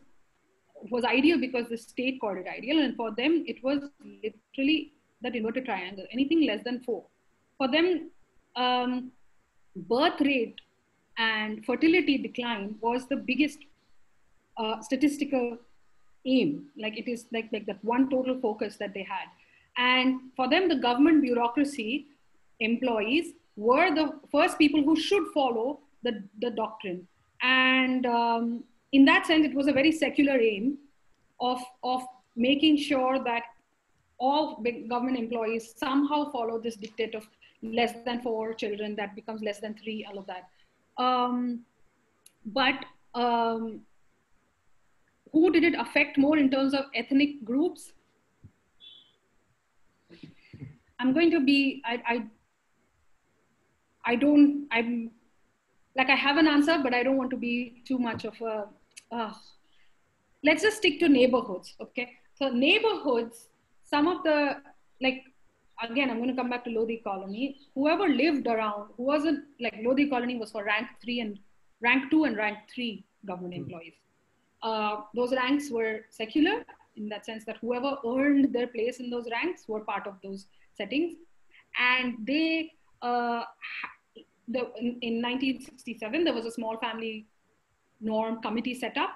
was ideal because the state called it ideal. And for them, it was literally that inverted triangle, anything less than 4. For them, birth rate and fertility decline was the biggest statistical aim. Like, it is like that one total focus that they had. And for them, the government bureaucracy employees were the first people who should follow the doctrine. And in that sense, it was a very secular aim of making sure that all big government employees somehow follow this dictate of less than 4 children, that becomes less than 3, all of that. Who did it affect more in terms of ethnic groups? I'm going to be, I have an answer, but I don't want to be too much of a, let's just stick to neighborhoods, okay? So neighborhoods, some of the, like, again, I'm going to come back to Lodi Colony. Whoever lived around, who wasn't, like, Lodi Colony was for rank 2 and rank 3 government employees. Those ranks were secular in that sense that whoever earned their place in those ranks were part of those settings. And they, in 1967, there was a small family norm committee set up,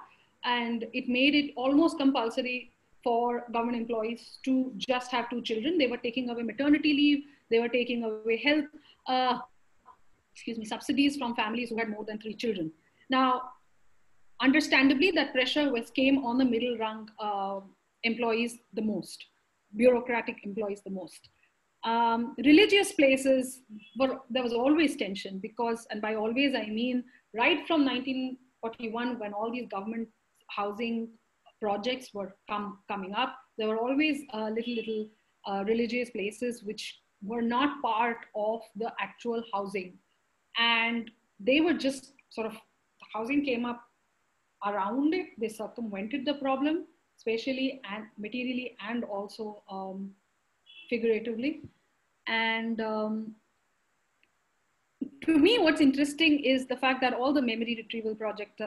and it made it almost compulsory for government employees to just have 2 children. They were taking away maternity leave. They were taking away health, subsidies from families who had more than 3 children. Now, understandably, that pressure came on the middle rung employees the most, bureaucratic employees the most. Religious places, there was always tension because, and by always I mean right from 1941, when all these government housing projects were coming up, There were always little religious places which were not part of the actual housing. And they were just sort of, housing came up around it. They circumvented the problem, spatially and materially, and also figuratively. And to me, what's interesting is the fact that all the memory retrieval project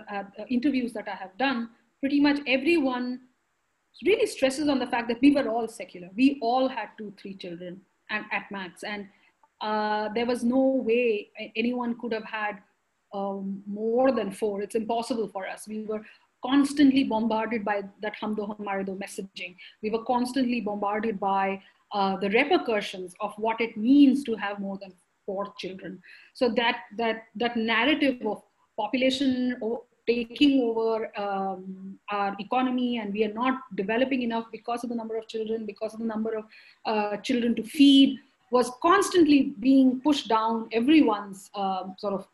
interviews that I have done, pretty much everyone really stresses on the fact that we were all secular. We all had 2-3 children and at max. And there was no way anyone could have had more than 4. It's impossible for us. We were constantly bombarded by that Hum Do Hamare Do messaging. We were constantly bombarded by the repercussions of what it means to have more than 4 children. So that narrative of population taking over our economy, and we are not developing enough because of the number of children, because of the number of children to feed, was constantly being pushed down everyone's sort of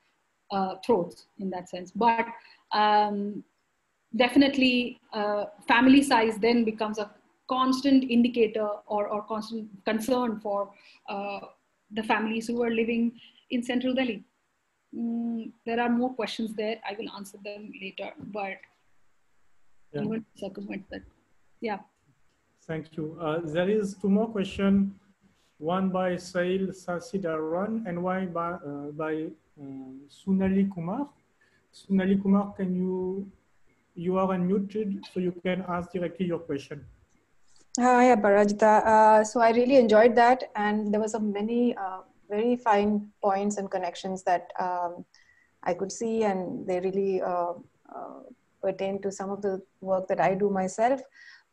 throats in that sense. But definitely family size then becomes a constant indicator or constant concern for the families who are living in central Delhi. There are more questions there. I will answer them later, but I'm going to circumvent that. Yeah. Thank you. There is 2 more questions. One by Sahil Sasidaran and one by Sunali Kumar. Sunali Kumar, you are unmuted, so you can ask directly your question. Hi, Aparajita. So I really enjoyed that, and there were so many very fine points and connections that I could see, and they really pertain to some of the work that I do myself.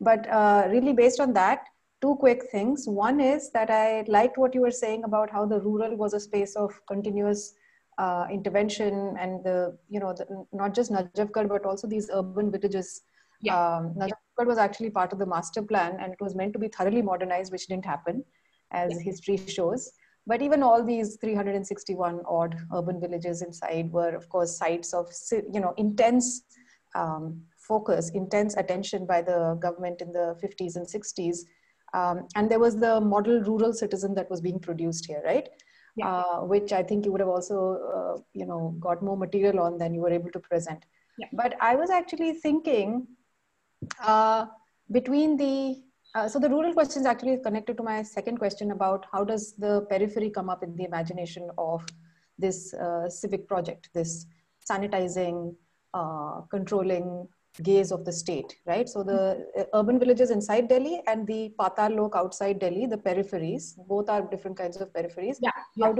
But really based on that, 2 quick things. One is that I liked what you were saying about how the rural was a space of continuous intervention, and not just Najafgarh, but also these urban villages. Najafgarh was actually part of the master plan, and it was meant to be thoroughly modernized, which didn't happen, as history shows. But even all these 361 odd urban villages inside were, of course, sites of intense focus, intense attention by the government in the 50s and 60s. And there was the model rural citizen that was being produced here, right? Which I think you would have also, got more material on than you were able to present. But I was actually thinking between the, so the rural question is actually connected to my second question about how does the periphery come up in the imagination of this civic project, this sanitizing, controlling gaze of the state, right? So the urban villages inside Delhi and the Patal Lok outside Delhi, the peripheries, both are different kinds of peripheries. How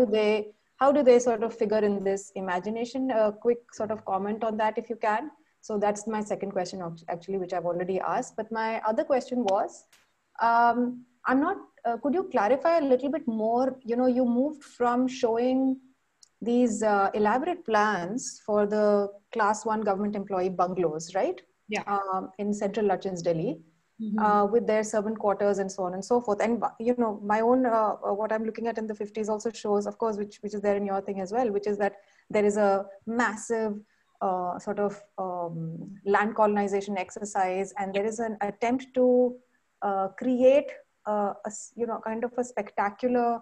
do they sort of figure in this imagination? A quick sort of comment on that if you can. So that's my second question actually, which I've already asked. But my other question was, could you clarify a little bit more? You moved from showing these elaborate plans for the class 1 government employee bungalows, right? In central Lutyens, Delhi, with their servant quarters and so on and so forth. And, my own, what I'm looking at in the 50s also shows, of course, which is there in your thing as well, which is that there is a massive sort of land colonization exercise, and there is an attempt to create kind of a spectacular,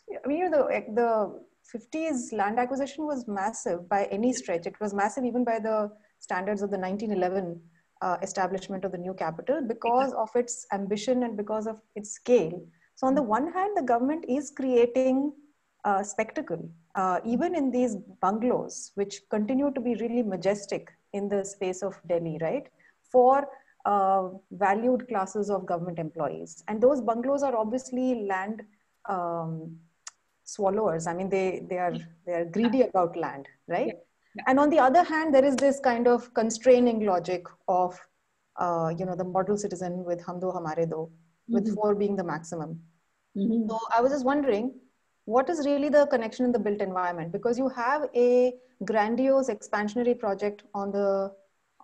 the 50s land acquisition was massive by any stretch. It was massive even by the standards of the 1911 establishment of the new capital, because of its ambition and because of its scale. So on the one hand, the government is creating spectacle, even in these bungalows, which continue to be really majestic in the space of Delhi, right? For valued classes of government employees. And those bungalows are obviously land swallowers. I mean, they are greedy about land, right? And on the other hand, there is this kind of constraining logic of, the model citizen with Hum Do Hamare Do, with 4 being the maximum. So I was just wondering, what is really the connection in the built environment? Because you have a grandiose expansionary project on the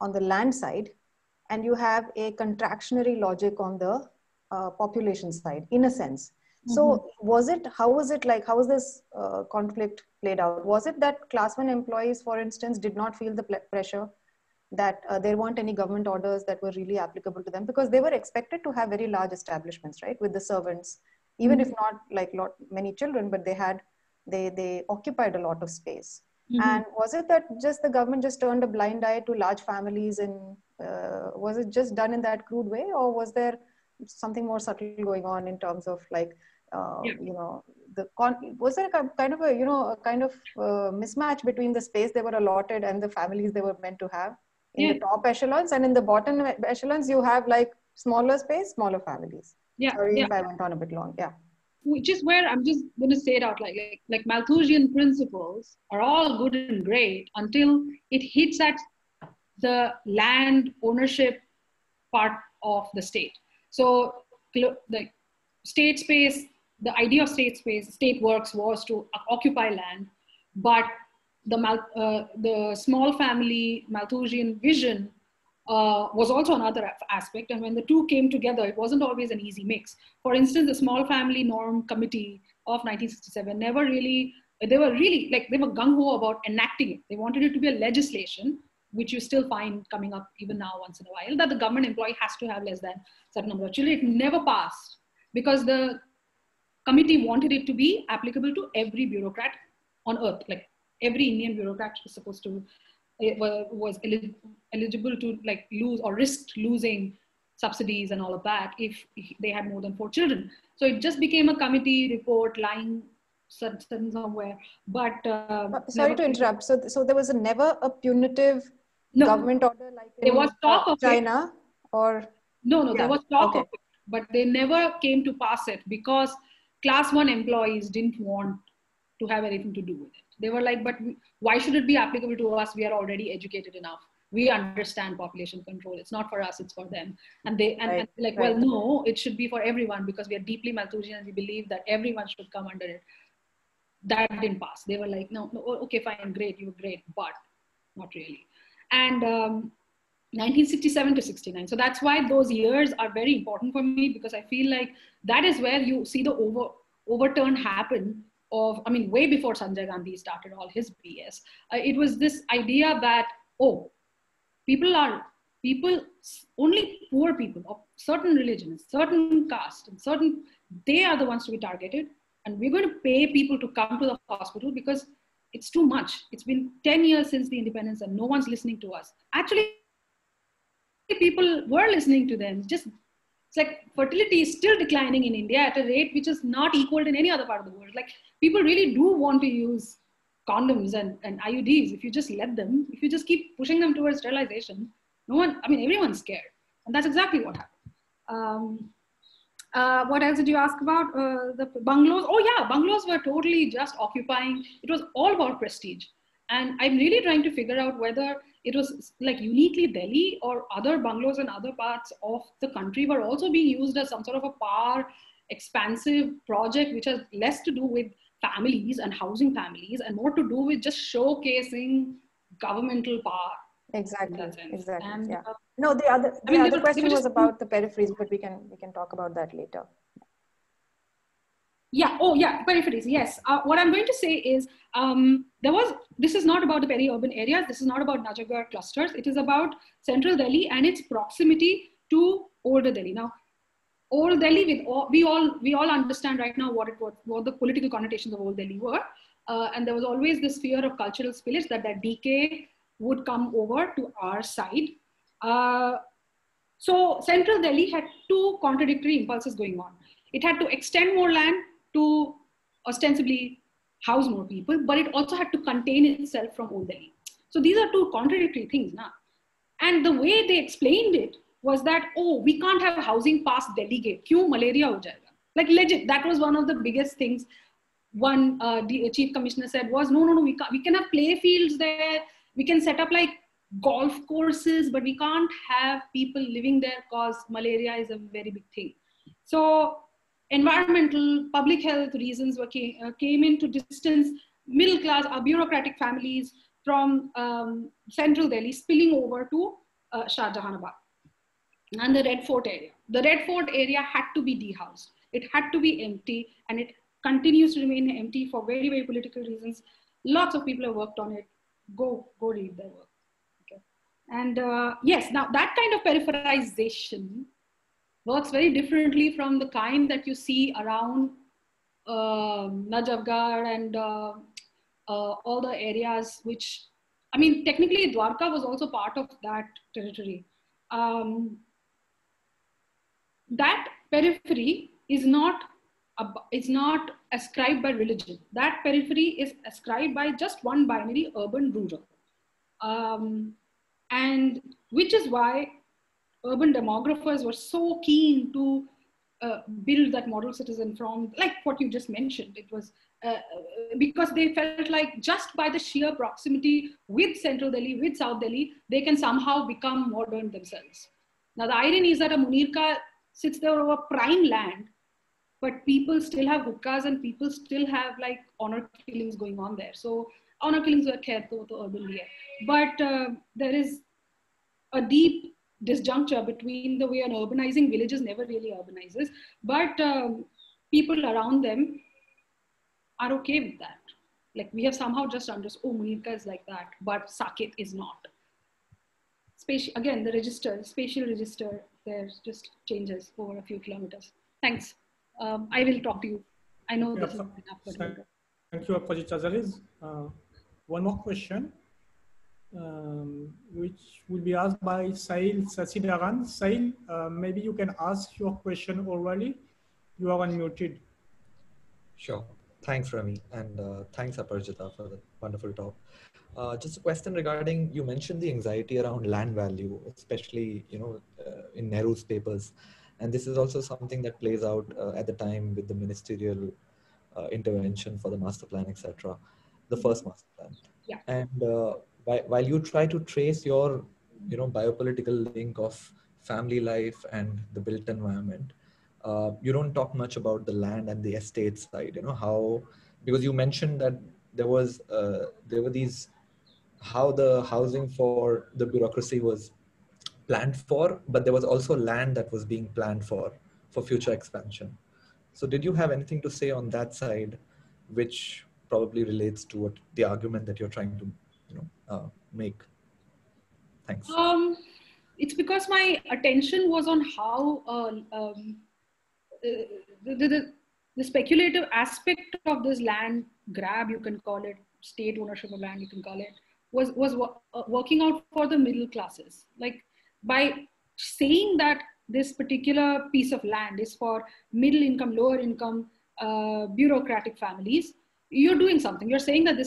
land side, and you have a contractionary logic on the population side, in a sense. So how was this conflict played out? Was it that class 1 employees, for instance, did not feel the pressure that there weren't any government orders that were really applicable to them, because they were expected to have very large establishments, right, with the servants, even if not like many children, but they occupied a lot of space. And was it that just the government just turned a blind eye to large families, and was it just done in that crude way, or was there something more subtle going on in terms of like, you know, was there a kind of a, you know, a kind of mismatch between the space they were allotted and the families they were meant to have in the top echelons, and in the bottom echelons you have like smaller space, smaller families? Sorry if I went on a bit long. Which is where I'm just going to say it out, like Malthusian principles are all good and great until it hits at the land ownership part of the state. So the state space, the idea of state space, state works was to occupy land, but the small family Malthusian vision was also another aspect. And when the two came together, it wasn't always an easy mix. For instance, the Small Family Norm Committee of 1967 they were gung-ho about enacting it. They wanted it to be a legislation, which you still find coming up even now once in a while, that the government employee has to have less than a certain number of children. It never passed because the committee wanted it to be applicable to every bureaucrat on earth. Like every Indian bureaucrat was supposed to, was eligible to like lose or risk losing subsidies and all of that if they had more than 4 children. So it just became a committee report lying certain somewhere. But sorry to interrupt. So there was never a punitive government order like in there was talk of China, or no, there was talk of it, but they never came to pass it because class 1 employees didn't want to have anything to do with it. They were like, but why should it be applicable to us? We are already educated enough. We understand population control. It's not for us, it's for them. And well, no, it should be for everyone because we are deeply Malthusian and we believe that everyone should come under it. That didn't pass. They were like, no, okay, fine, great, you were great, but not really. And 1967 to 69. So that's why those years are very important for me, because I feel like that is where you see the overturn happen of, I mean, way before Sanjay Gandhi started all his BS. It was this idea that, only poor people of certain religions, certain caste, and they are the ones to be targeted. And we're going to pay people to come to the hospital because it's too much. It's been 10 years since the independence and no one's listening to us. Actually, people were listening to them. It's like fertility is still declining in India at a rate which is not equaled in any other part of the world. Like people really do want to use condoms and IUDs if you just let them, if you just keep pushing them towards sterilization. Everyone's scared. And that's exactly what happened. What else did you ask about? The bungalows? Oh yeah, bungalows were totally just occupying. It was all about prestige. And I'm really trying to figure out whether it was like uniquely Delhi or other bungalows in other parts of the country were also being used as some sort of a power expansive project, which has less to do with families and housing families and more to do with just showcasing governmental power. Exactly. And, yeah. No, the other question was about the peripheries, but we can talk about that later. Yeah. Oh, yeah. Peripheries. Yes. What I'm going to say is this is not about the peri-urban areas. This is not about Najagar clusters. It is about central Delhi and its proximity to older Delhi. Now, old Delhi, we all understand right now what the political connotations of old Delhi were. And there was always this fear of cultural spillage that decay would come over to our side. So central Delhi had two contradictory impulses going on. It had to extend more land to ostensibly house more people, but it also had to contain itself from old Delhi. So these are two contradictory things now. And the way they explained it was that, we can't have housing past Delhi gate. Kyun malaria ho jayega? Like legit, that was one of the biggest things. One the chief commissioner said was, no, we can have play fields there. We can set up like golf courses, but we can't have people living there because malaria is a very big thing. So environmental, public health reasons came in to distance middle class or bureaucratic families from central Delhi, spilling over to Shah Jahanabad and the Red Fort area. The Red Fort area had to be dehoused. It had to be empty, and it continues to remain empty for very, very political reasons. Lots of people have worked on it. Go read their work. Okay. And yes, now that kind of peripherization works very differently from the kind that you see around Najafgarh and all the areas which, I mean, technically Dwarka was also part of that territory. That periphery is not ascribed by religion. That periphery is ascribed by just one binary, urban-rural. And which is why urban demographers were so keen to build that model citizen from, like what you just mentioned. It was because they felt like just by the sheer proximity with Central Delhi, with South Delhi, they can somehow become modern themselves. Now, the irony is that a Munirka sits there over prime land, but people still have hookahs and people still have like honor killings going on there. So honor killings were khair to urban liye. But there is a deep disjuncture between the way an urbanizing villages never really urbanizes, but people around them are okay with that. Like we have somehow just understood, oh, Munirka is like that, but Saket is not. Again, the register, spatial register, there just changes over a few kilometers. Thanks. I will talk to you. I know this is enough. Thank you, Apajita. There is one more question, which will be asked by Sahil Sasidaran. Sahil, maybe you can ask your question orally. You are unmuted. Sure. Thanks, Rami, and thanks, Apajita, for the wonderful talk. Just a question regarding, you mentioned the anxiety around land value, especially, in Nehru's papers. And this is also something that plays out at the time with the ministerial intervention for the master plan, etc., the first master plan. Yeah. And while you try to trace your, biopolitical link of family life and the built environment, you don't talk much about the land and the estate side. Because you mentioned that there were these, how the housing for the bureaucracy was planned for, but there was also land that was being planned for future expansion. So did you have anything to say on that side, which probably relates to what the argument that you're trying to make? Thanks. It's because my attention was on how the speculative aspect of this land grab, you can call it, state ownership of land, you can call it, was working out for the middle classes. Like by saying that this particular piece of land is for middle income, lower income, bureaucratic families, you're doing something. You're saying that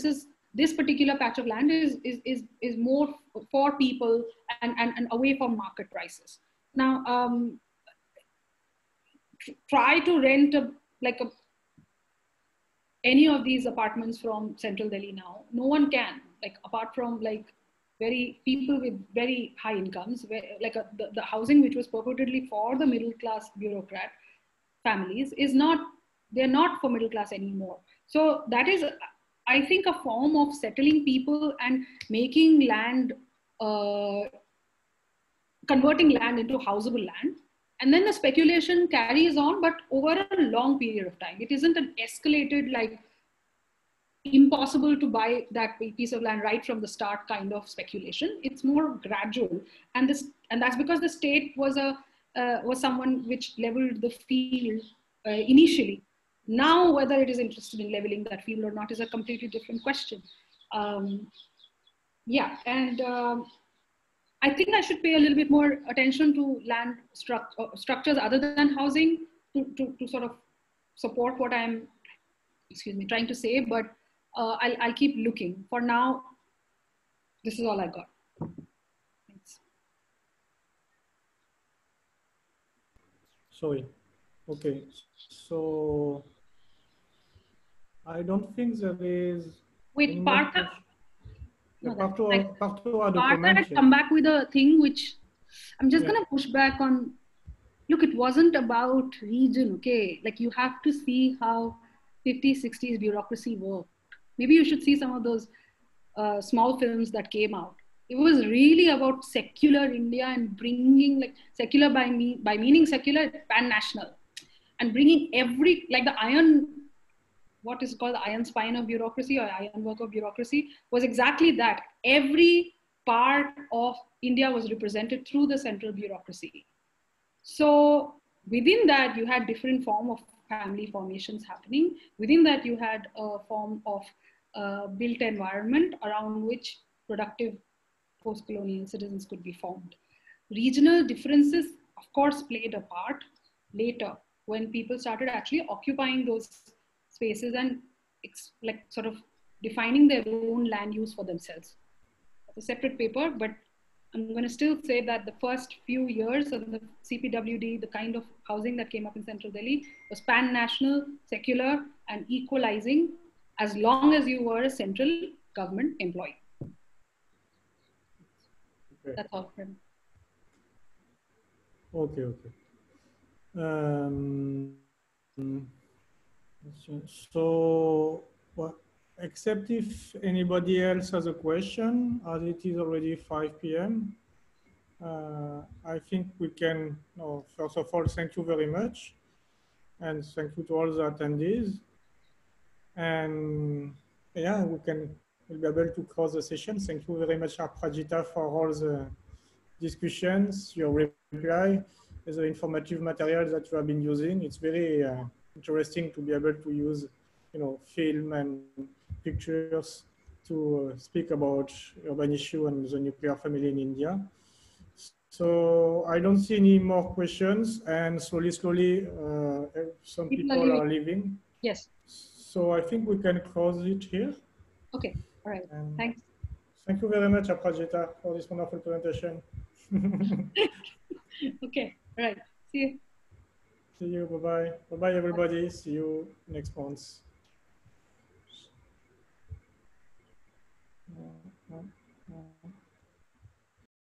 this particular patch of land is more for people and away from market prices. Now, try to rent any of these apartments from Central Delhi now. No one can, like apart from like people with very high incomes, the housing which was purportedly for the middle class bureaucrat families they're not for middle class anymore. So that is, I think, a form of settling people and making land, converting land into houseable land. And then the speculation carries on, but over a long period of time. It isn't an escalated, like impossible to buy that piece of land right from the start kind of speculation. It's more gradual. And that's because the state was someone which leveled the field initially. Now, whether it is interested in leveling that field or not is a completely different question. Yeah, and I think I should pay a little bit more attention to land structures other than housing to sort of support what I'm, trying to say, but I'll keep looking. For now, this is all I got. Thanks. Sorry. Okay. So I don't think there is. Wait, Partha. Partha had come back with a thing which I'm just going to push back on. Look, it wasn't about region, okay? Like you have to see how 50s, 60s bureaucracy worked. Maybe you should see some of those small films that came out. It was really about secular India and bringing, like secular by meaning secular, pan-national. And bringing like the iron, what is called the iron spine of bureaucracy or iron work of bureaucracy was exactly that. Every part of India was represented through the central bureaucracy. So within that, you had different form of family formations happening. Within that, you had a form of built environment around which productive post-colonial citizens could be formed. Regional differences, of course, played a part later when people started actually occupying those spaces and like sort of defining their own land use for themselves. That's a separate paper, but I'm going to still say that the first few years of the CPWD, the kind of housing that came up in central Delhi was pan-national, secular, and equalizing as long as you were a central government employee. Okay. That's all for me. Okay, okay. So, well, except if anybody else has a question, as it is already 5 p.m., I think we can, first of all, thank you very much. And thank you to all the attendees. And yeah, we'll be able to close the session. Thank you very much, Aprajita, for all the discussions, your reply, the informative material that you have been using. It's very interesting to be able to use, film and pictures to speak about urban issue and the nuclear family in India. So I don't see any more questions, and slowly, some people are leaving. Yes. So I think we can close it here. Okay, all right, thanks. Thank you very much, Aprajita, for this wonderful presentation. Okay, all right, see you. See you, bye-bye. Bye-bye, everybody. See you next month.